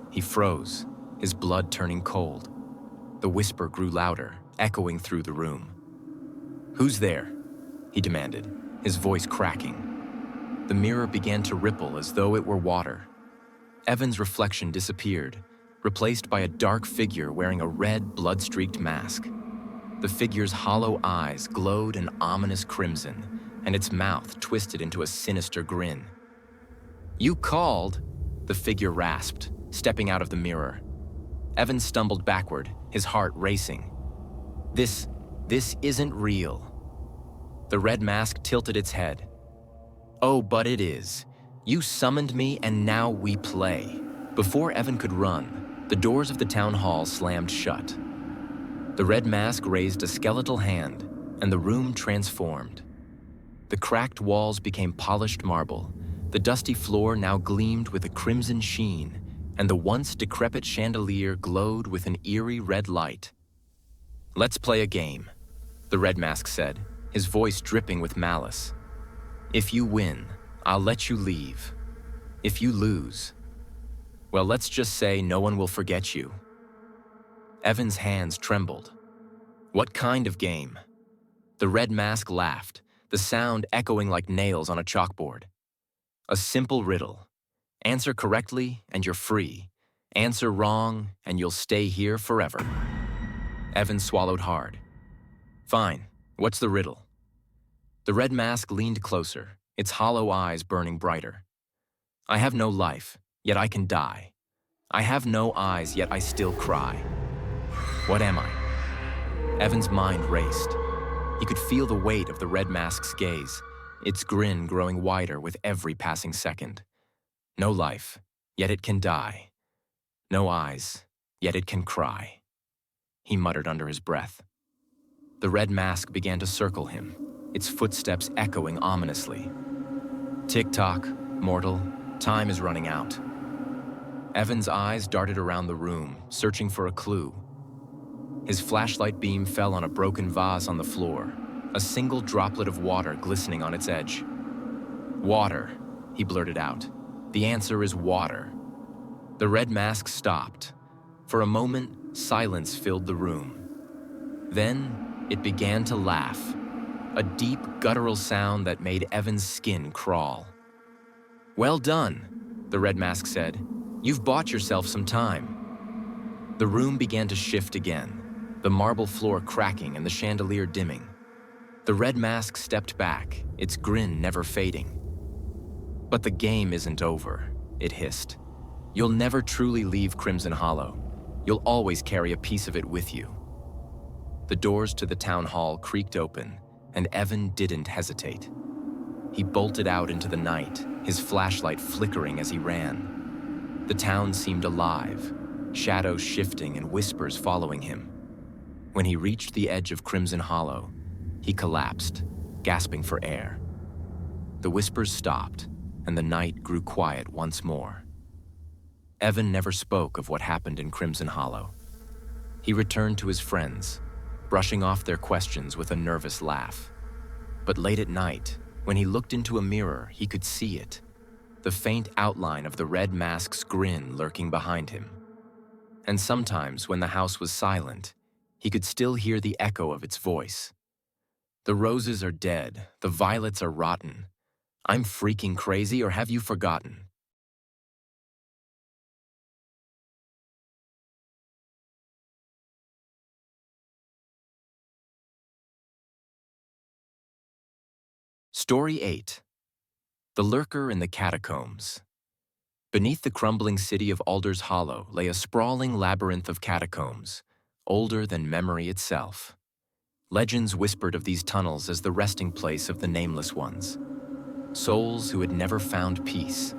He froze, his blood turning cold. The whisper grew louder, echoing through the room. "Who's there?" he demanded, his voice cracking. The mirror began to ripple as though it were water. Evan's reflection disappeared, replaced by a dark figure wearing a red, blood-streaked mask. The figure's hollow eyes glowed an ominous crimson, and its mouth twisted into a sinister grin. "You called," the figure rasped, stepping out of the mirror. Evan stumbled backward, his heart racing. This isn't real." The red mask tilted its head. "Oh, but it is. You summoned me, and now we play." Before Evan could run, the doors of the town hall slammed shut. The red mask raised a skeletal hand, and the room transformed. The cracked walls became polished marble. The dusty floor now gleamed with a crimson sheen, and the once decrepit chandelier glowed with an eerie red light. "Let's play a game," the red mask said, his voice dripping with malice. "If you win, I'll let you leave. If you lose, well, let's just say no one will forget you." Evan's hands trembled. "What kind of game?" The red mask laughed, the sound echoing like nails on a chalkboard. "A simple riddle. Answer correctly and you're free. Answer wrong and you'll stay here forever." Evan swallowed hard. "Fine, what's the riddle?" The red mask leaned closer, its hollow eyes burning brighter. "I have no life, yet I can die. I have no eyes, yet I still cry. What am I?" Evan's mind raced. He could feel the weight of the red mask's gaze, its grin growing wider with every passing second. No life, yet it can die. No eyes, yet it can cry. He muttered under his breath. The red mask began to circle him, its footsteps echoing ominously. "Tick-tock, mortal, time is running out." Evan's eyes darted around the room, searching for a clue. His flashlight beam fell on a broken vase on the floor, a single droplet of water glistening on its edge. "Water," he blurted out. "The answer is water." The red mask stopped. For a moment, silence filled the room. Then, it began to laugh, a deep, guttural sound that made Evan's skin crawl. "Well done," the red mask said. "You've bought yourself some time." The room began to shift again, the marble floor cracking and the chandelier dimming. The red mask stepped back, its grin never fading. "But the game isn't over," it hissed. "You'll never truly leave Crimson Hollow. You'll always carry a piece of it with you." The doors to the town hall creaked open, and Evan didn't hesitate. He bolted out into the night, his flashlight flickering as he ran. The town seemed alive, shadows shifting and whispers following him. When he reached the edge of Crimson Hollow, he collapsed, gasping for air. The whispers stopped, and the night grew quiet once more. Evan never spoke of what happened in Crimson Hollow. He returned to his friends, brushing off their questions with a nervous laugh. But late at night, when he looked into a mirror, he could see it, the faint outline of the red mask's grin lurking behind him. And sometimes, when the house was silent, he could still hear the echo of its voice. "The roses are dead, the violets are rotten. I'm freaking crazy, or have you forgotten?" Story 8. The Lurker in the Catacombs. Beneath the crumbling city of Alder's Hollow lay a sprawling labyrinth of catacombs, older than memory itself. Legends whispered of these tunnels as the resting place of the nameless ones, souls who had never found peace.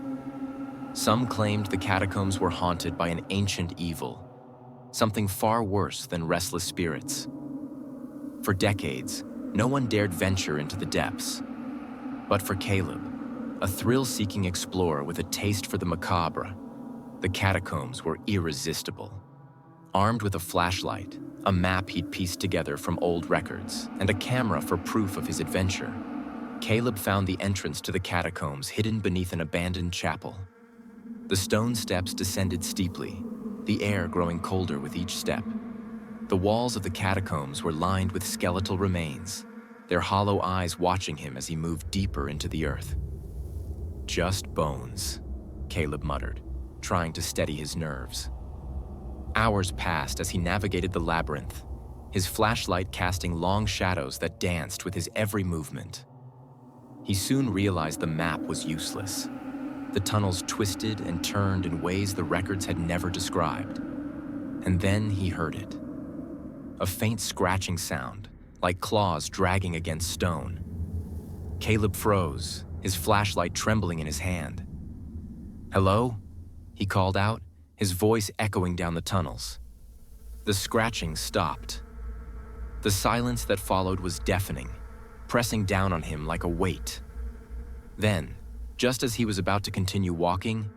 Some claimed the catacombs were haunted by an ancient evil, something far worse than restless spirits. For decades, no one dared venture into the depths. But for Caleb, a thrill-seeking explorer with a taste for the macabre, the catacombs were irresistible. Armed with a flashlight, a map he'd pieced together from old records, and a camera for proof of his adventure, Caleb found the entrance to the catacombs hidden beneath an abandoned chapel. The stone steps descended steeply, the air growing colder with each step. The walls of the catacombs were lined with skeletal remains, their hollow eyes watching him as he moved deeper into the earth. "Just bones," Caleb muttered, trying to steady his nerves. Hours passed as he navigated the labyrinth, his flashlight casting long shadows that danced with his every movement. He soon realized the map was useless. The tunnels twisted and turned in ways the records had never described. And then he heard it. A faint scratching sound, like claws dragging against stone. Caleb froze, his flashlight trembling in his hand. "Hello?" he called out, his voice echoing down the tunnels. The scratching stopped, The silence that followed was deafening, pressing down on him like a weight. Then, just as he was about to continue walking,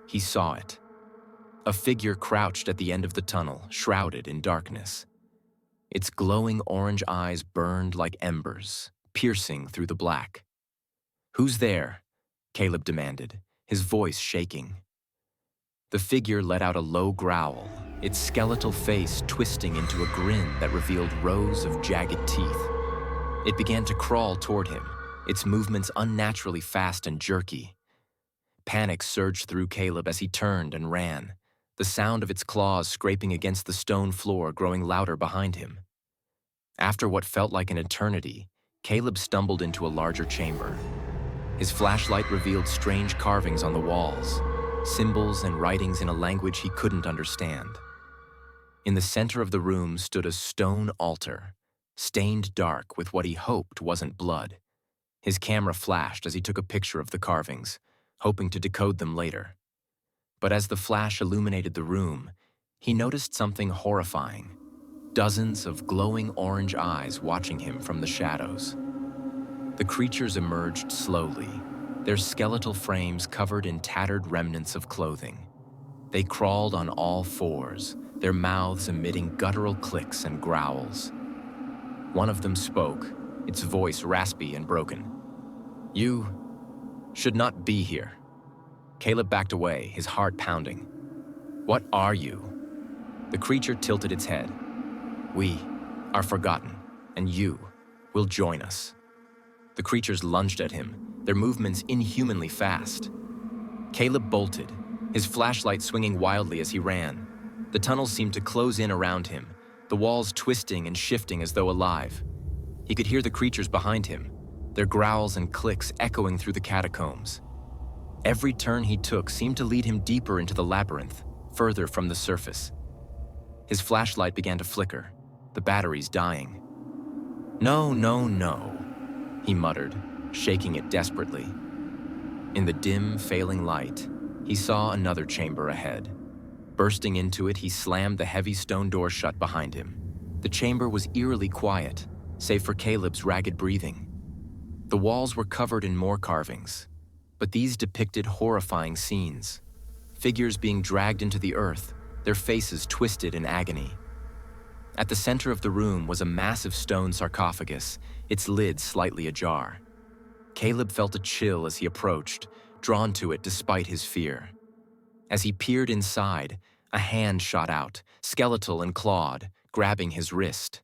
he saw it. A figure crouched at the end of the tunnel, shrouded in darkness. Its glowing orange eyes burned like embers, piercing through the black. "Who's there?" Caleb demanded, his voice shaking. The figure let out a low growl, its skeletal face twisting into a grin that revealed rows of jagged teeth. It began to crawl toward him, its movements unnaturally fast and jerky. Panic surged through Caleb as he turned and ran, the sound of its claws scraping against the stone floor growing louder behind him. After what felt like an eternity, Caleb stumbled into a larger chamber. His flashlight revealed strange carvings on the walls, symbols and writings in a language he couldn't understand. In the center of the room stood a stone altar, stained dark with what he hoped wasn't blood. His camera flashed as he took a picture of the carvings, hoping to decode them later. But as the flash illuminated the room, he noticed something horrifying. Dozens of glowing orange eyes watching him from the shadows. The creatures emerged slowly, their skeletal frames covered in tattered remnants of clothing. They crawled on all fours, their mouths emitting guttural clicks and growls. One of them spoke, its voice raspy and broken. "You should not be here." Caleb backed away, his heart pounding. "What are you?" The creature tilted its head. "We are forgotten, and you will join us." The creatures lunged at him, their movements inhumanly fast. Caleb bolted, his flashlight swinging wildly as he ran. The tunnels seemed to close in around him, the walls twisting and shifting as though alive. He could hear the creatures behind him, their growls and clicks echoing through the catacombs. Every turn he took seemed to lead him deeper into the labyrinth, further from the surface. His flashlight began to flicker, the batteries dying. "No, no, no," he muttered, shaking it desperately. In the dim, failing light, he saw another chamber ahead. Bursting into it, he slammed the heavy stone door shut behind him. The chamber was eerily quiet, save for Caleb's ragged breathing. The walls were covered in more carvings, but these depicted horrifying scenes. Figures being dragged into the earth, their faces twisted in agony. At the center of the room was a massive stone sarcophagus, its lid slightly ajar. Caleb felt a chill as he approached, drawn to it despite his fear. As he peered inside, a hand shot out, skeletal and clawed, grabbing his wrist.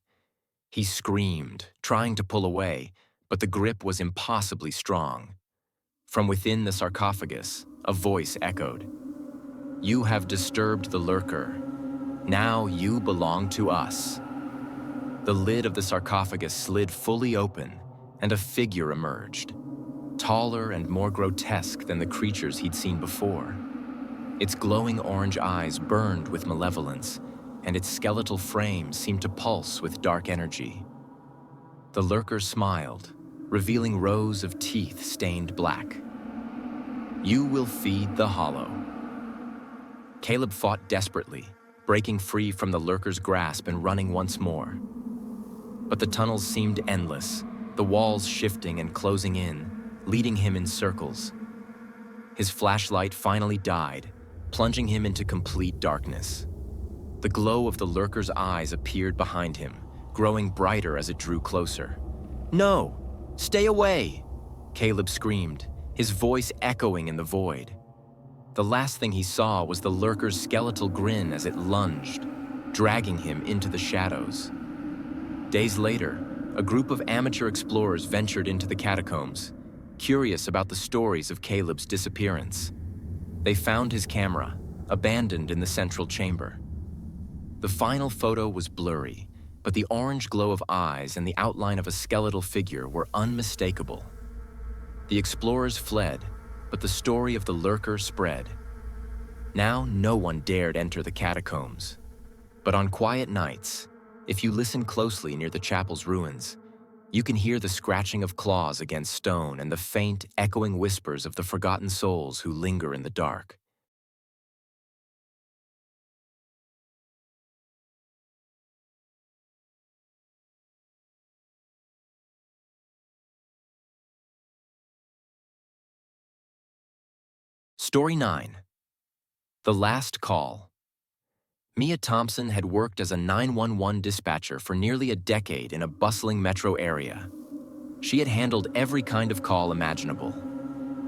He screamed, trying to pull away, but the grip was impossibly strong. From within the sarcophagus, a voice echoed. "You have disturbed the lurker. Now you belong to us." The lid of the sarcophagus slid fully open, and a figure emerged, taller and more grotesque than the creatures he'd seen before. Its glowing orange eyes burned with malevolence, and its skeletal frame seemed to pulse with dark energy. The lurker smiled, revealing rows of teeth stained black. "You will feed the hollow." Caleb fought desperately, breaking free from the lurker's grasp and running once more. But the tunnels seemed endless, the walls shifting and closing in, leading him in circles. His flashlight finally died, plunging him into complete darkness. The glow of the lurker's eyes appeared behind him, growing brighter as it drew closer. "No! Stay away!" Caleb screamed, his voice echoing in the void. The last thing he saw was the lurker's skeletal grin as it lunged, dragging him into the shadows. Days later, a group of amateur explorers ventured into the catacombs, curious about the stories of Caleb's disappearance. They found his camera, abandoned in the central chamber. The final photo was blurry, but the orange glow of eyes and the outline of a skeletal figure were unmistakable. The explorers fled, but the story of the lurker spread. Now no one dared enter the catacombs. But on quiet nights, if you listen closely near the chapel's ruins, you can hear the scratching of claws against stone and the faint, echoing whispers of the forgotten souls who linger in the dark. Story 9. The Last Call. Mia Thompson had worked as a 911 dispatcher for nearly a decade in a bustling metro area. She had handled every kind of call imaginable: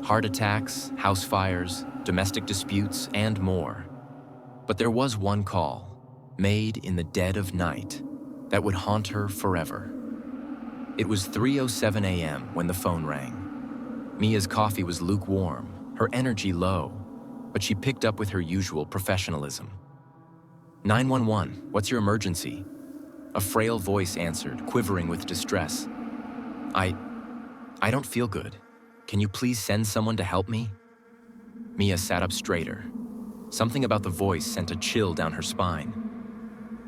heart attacks, house fires, domestic disputes, and more. But there was one call, made in the dead of night, that would haunt her forever. It was 3:07 a.m. when the phone rang. Mia's coffee was lukewarm, her energy low, but she picked up with her usual professionalism. 911, what's your emergency? A frail voice answered, quivering with distress. I don't feel good. Can you please send someone to help me? Mia sat up straighter. Something about the voice sent a chill down her spine.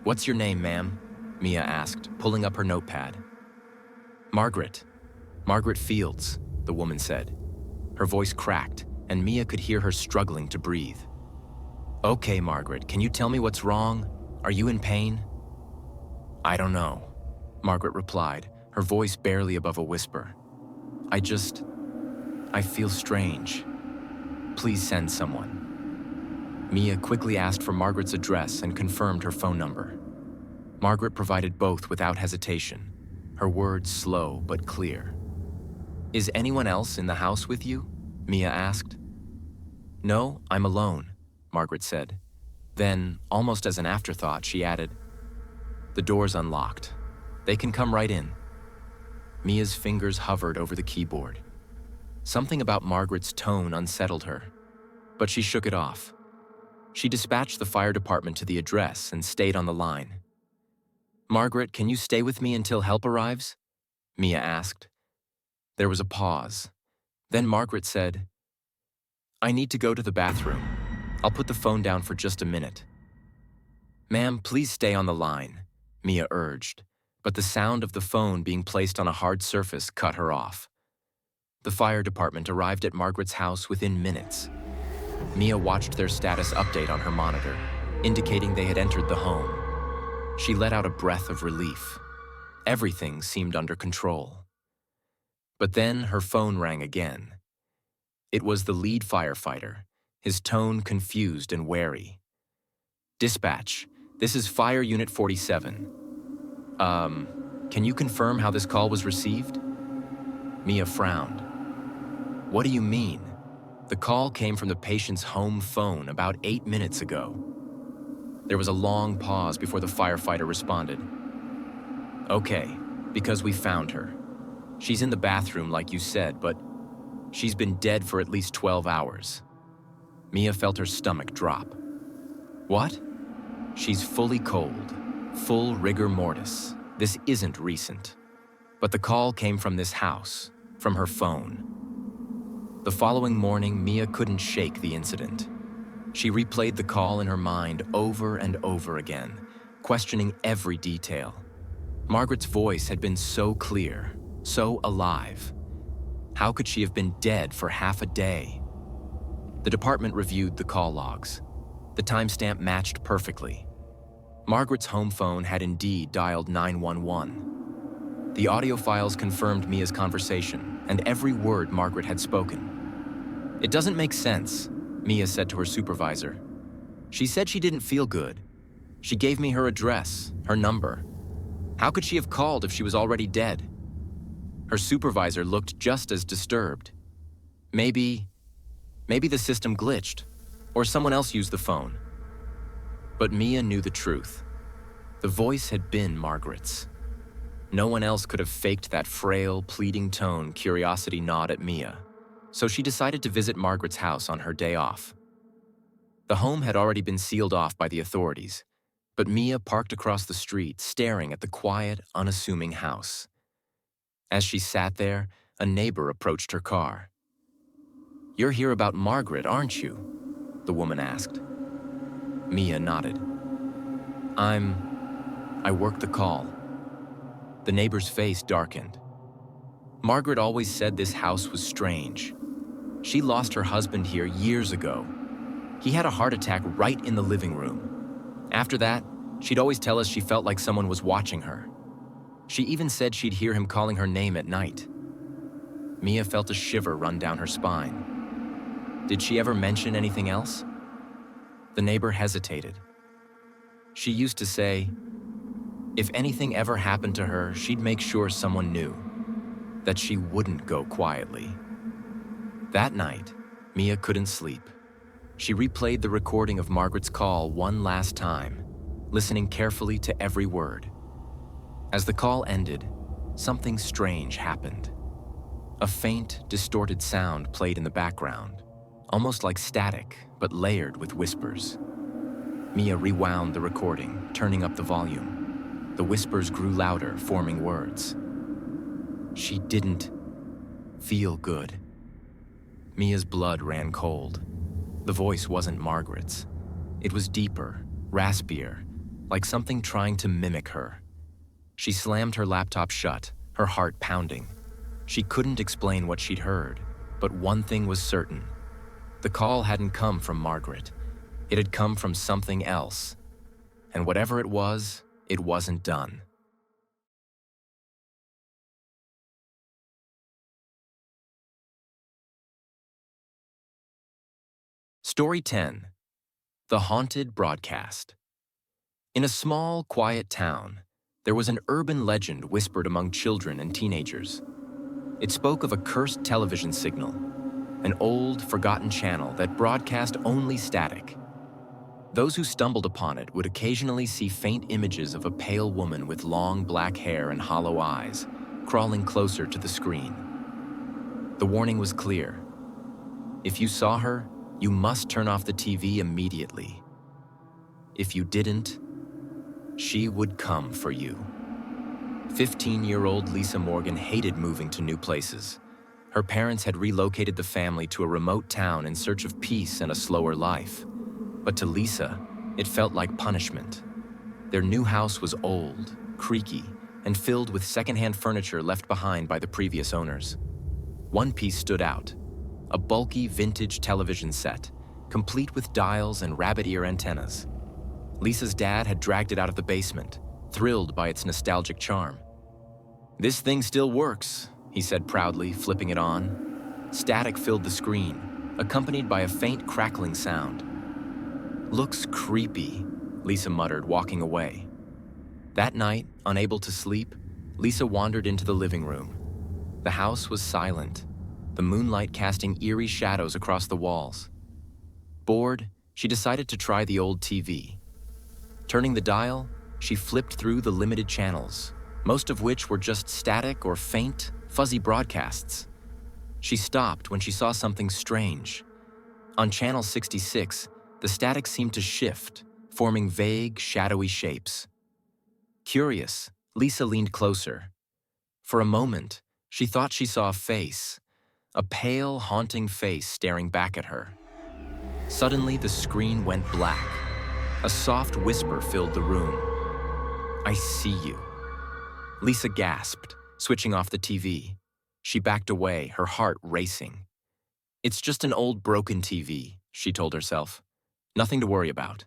What's your name, ma'am? Mia asked, pulling up her notepad. Margaret Fields, the woman said. Her voice cracked, and Mia could hear her struggling to breathe. Okay, Margaret, can you tell me what's wrong? Are you in pain? I don't know, Margaret replied, her voice barely above a whisper. I feel strange. Please send someone. Mia quickly asked for Margaret's address and confirmed her phone number. Margaret provided both without hesitation, her words slow but clear. Is anyone else in the house with you? Mia asked. No, I'm alone, Margaret said. Then, almost as an afterthought, she added, The door's unlocked. They can come right in. Mia's fingers hovered over the keyboard. Something about Margaret's tone unsettled her, but she shook it off. She dispatched the fire department to the address and stayed on the line. Margaret, can you stay with me until help arrives? Mia asked. There was a pause. Then Margaret said, I need to go to the bathroom. I'll put the phone down for just a minute. Ma'am, please stay on the line, Mia urged, but the sound of the phone being placed on a hard surface cut her off. The fire department arrived at Margaret's house within minutes. Mia watched their status update on her monitor, indicating they had entered the home. She let out a breath of relief. Everything seemed under control. But then her phone rang again. It was the lead firefighter, his tone confused and wary. Dispatch, this is Fire Unit 47. Can you confirm how this call was received? Mia frowned. What do you mean? The call came from the patient's home phone about 8 minutes ago. There was a long pause before the firefighter responded. Okay, because we found her. She's in the bathroom like you said, but she's been dead for at least 12 hours. Mia felt her stomach drop. What? She's fully cold, full rigor mortis. This isn't recent. But the call came from this house, from her phone. The following morning, Mia couldn't shake the incident. She replayed the call in her mind over and over again, questioning every detail. Margaret's voice had been so clear, so alive. How could she have been dead for half a day? The department reviewed the call logs. The timestamp matched perfectly. Margaret's home phone had indeed dialed 911. The audio files confirmed Mia's conversation and every word Margaret had spoken. It doesn't make sense, Mia said to her supervisor. She said she didn't feel good. She gave me her address, her number. How could she have called if she was already dead? Her supervisor looked just as disturbed. Maybe the system glitched, or someone else used the phone. But Mia knew the truth. The voice had been Margaret's. No one else could have faked that frail, pleading tone curiosity gnawed at Mia, so she decided to visit Margaret's house on her day off. The home had already been sealed off by the authorities, but Mia parked across the street, staring at the quiet, unassuming house. As she sat there, a neighbor approached her car. You're here about Margaret, aren't you? The woman asked. Mia nodded. I worked the call. The neighbor's face darkened. Margaret always said this house was strange. She lost her husband here years ago. He had a heart attack right in the living room. After that, she'd always tell us she felt like someone was watching her. She even said she'd hear him calling her name at night. Mia felt a shiver run down her spine. Did she ever mention anything else? The neighbor hesitated. She used to say, if anything ever happened to her, she'd make sure someone knew, that she wouldn't go quietly. That night, Mia couldn't sleep. She replayed the recording of Margaret's call one last time, listening carefully to every word. As the call ended, something strange happened. A faint, distorted sound played in the background, almost like static, but layered with whispers. Mia rewound the recording, turning up the volume. The whispers grew louder, forming words. She didn't feel good. Mia's blood ran cold. The voice wasn't Margaret's. It was deeper, raspier, like something trying to mimic her. She slammed her laptop shut, her heart pounding. She couldn't explain what she'd heard, but one thing was certain. The call hadn't come from Margaret. It had come from something else. And whatever it wasn't done. Story 10. The Haunted Broadcast. In a small, quiet town, there was an urban legend whispered among children and teenagers. It spoke of a cursed television signal, an old, forgotten channel that broadcast only static. Those who stumbled upon it would occasionally see faint images of a pale woman with long black hair and hollow eyes, crawling closer to the screen. The warning was clear. If you saw her, you must turn off the TV immediately. If you didn't, she would come for you. 15-year-old Lisa Morgan hated moving to new places. Her parents had relocated the family to a remote town in search of peace and a slower life. But to Lisa, it felt like punishment. Their new house was old, creaky, and filled with secondhand furniture left behind by the previous owners. One piece stood out, a bulky vintage television set, complete with dials and rabbit ear antennas. Lisa's dad had dragged it out of the basement, thrilled by its nostalgic charm. "This thing still works," he said proudly, flipping it on. Static filled the screen, accompanied by a faint crackling sound. "Looks creepy," Lisa muttered, walking away. That night, unable to sleep, Lisa wandered into the living room. The house was silent, the moonlight casting eerie shadows across the walls. Bored, she decided to try the old TV. Turning the dial, she flipped through the limited channels, most of which were just static or faint, fuzzy broadcasts. She stopped when she saw something strange. On channel 66, the static seemed to shift, forming vague, shadowy shapes. Curious, Lisa leaned closer. For a moment, she thought she saw a face, a pale, haunting face staring back at her. Suddenly, the screen went black. A soft whisper filled the room. "I see you." Lisa gasped, switching off the TV. She backed away, her heart racing. "It's just an old broken TV," she told herself. "Nothing to worry about."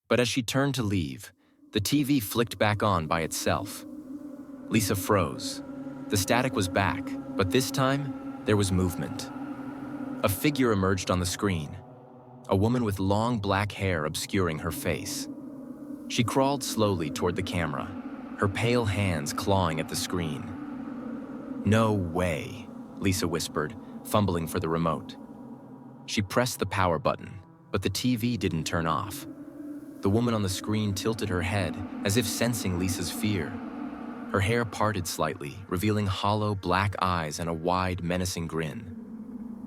But as she turned to leave, the TV flicked back on by itself. Lisa froze. The static was back, but this time, there was movement. A figure emerged on the screen, a woman with long black hair obscuring her face. She crawled slowly toward the camera, her pale hands clawing at the screen. "No way," Lisa whispered, fumbling for the remote. She pressed the power button, but the TV didn't turn off. The woman on the screen tilted her head, as if sensing Lisa's fear. Her hair parted slightly, revealing hollow black eyes and a wide, menacing grin.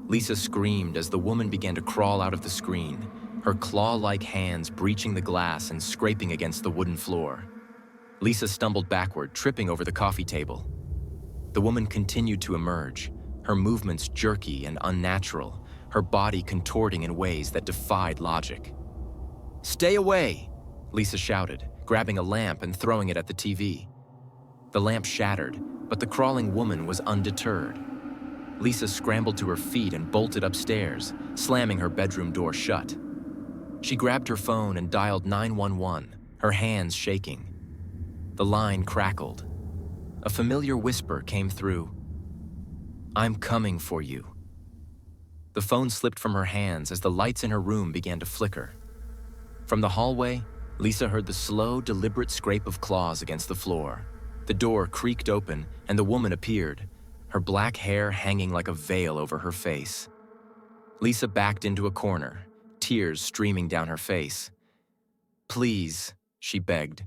Lisa screamed as the woman began to crawl out of the screen, her claw-like hands breaching the glass and scraping against the wooden floor. Lisa stumbled backward, tripping over the coffee table. The woman continued to emerge, her movements jerky and unnatural, her body contorting in ways that defied logic. "Stay away!" Lisa shouted, grabbing a lamp and throwing it at the TV. The lamp shattered, but the crawling woman was undeterred. Lisa scrambled to her feet and bolted upstairs, slamming her bedroom door shut. She grabbed her phone and dialed 911, her hands shaking. The line crackled. A familiar whisper came through. "I'm coming for you." The phone slipped from her hands as the lights in her room began to flicker. From the hallway, Lisa heard the slow, deliberate scrape of claws against the floor. The door creaked open, and the woman appeared, her black hair hanging like a veil over her face. Lisa backed into a corner, tears streaming down her face. "Please," she begged.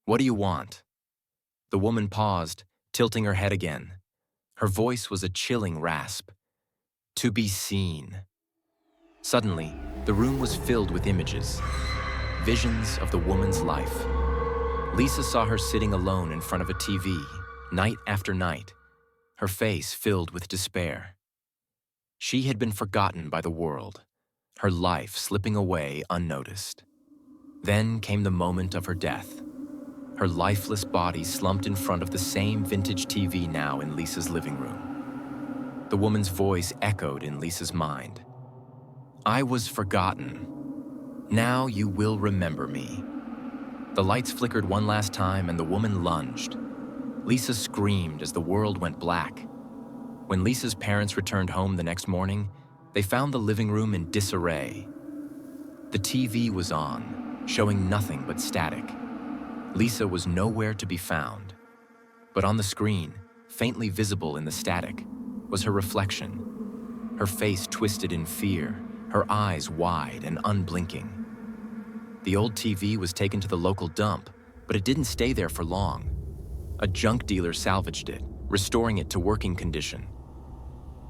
"What do you want?" The woman paused, tilting her head again. Her voice was a chilling rasp. "To be seen." Suddenly, the room was filled with images, visions of the woman's life. Lisa saw her sitting alone in front of a TV, night after night, her face filled with despair. She had been forgotten by the world, her life slipping away unnoticed. Then came the moment of her death. Her lifeless body slumped in front of the same vintage TV now in Lisa's living room. The woman's voice echoed in Lisa's mind. "I was forgotten. Now you will remember me." The lights flickered one last time and the woman lunged. Lisa screamed as the world went black. When Lisa's parents returned home the next morning, they found the living room in disarray. The TV was on, showing nothing but static. Lisa was nowhere to be found. But on the screen, faintly visible in the static, was her reflection. Her face twisted in fear, her eyes wide and unblinking. The old TV was taken to the local dump, but it didn't stay there for long. A junk dealer salvaged it, restoring it to working condition.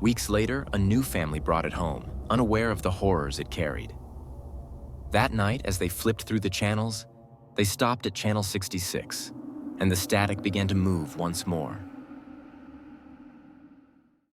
Weeks later, a new family brought it home, unaware of the horrors it carried. That night, as they flipped through the channels, they stopped at channel 66, and the static began to move once more.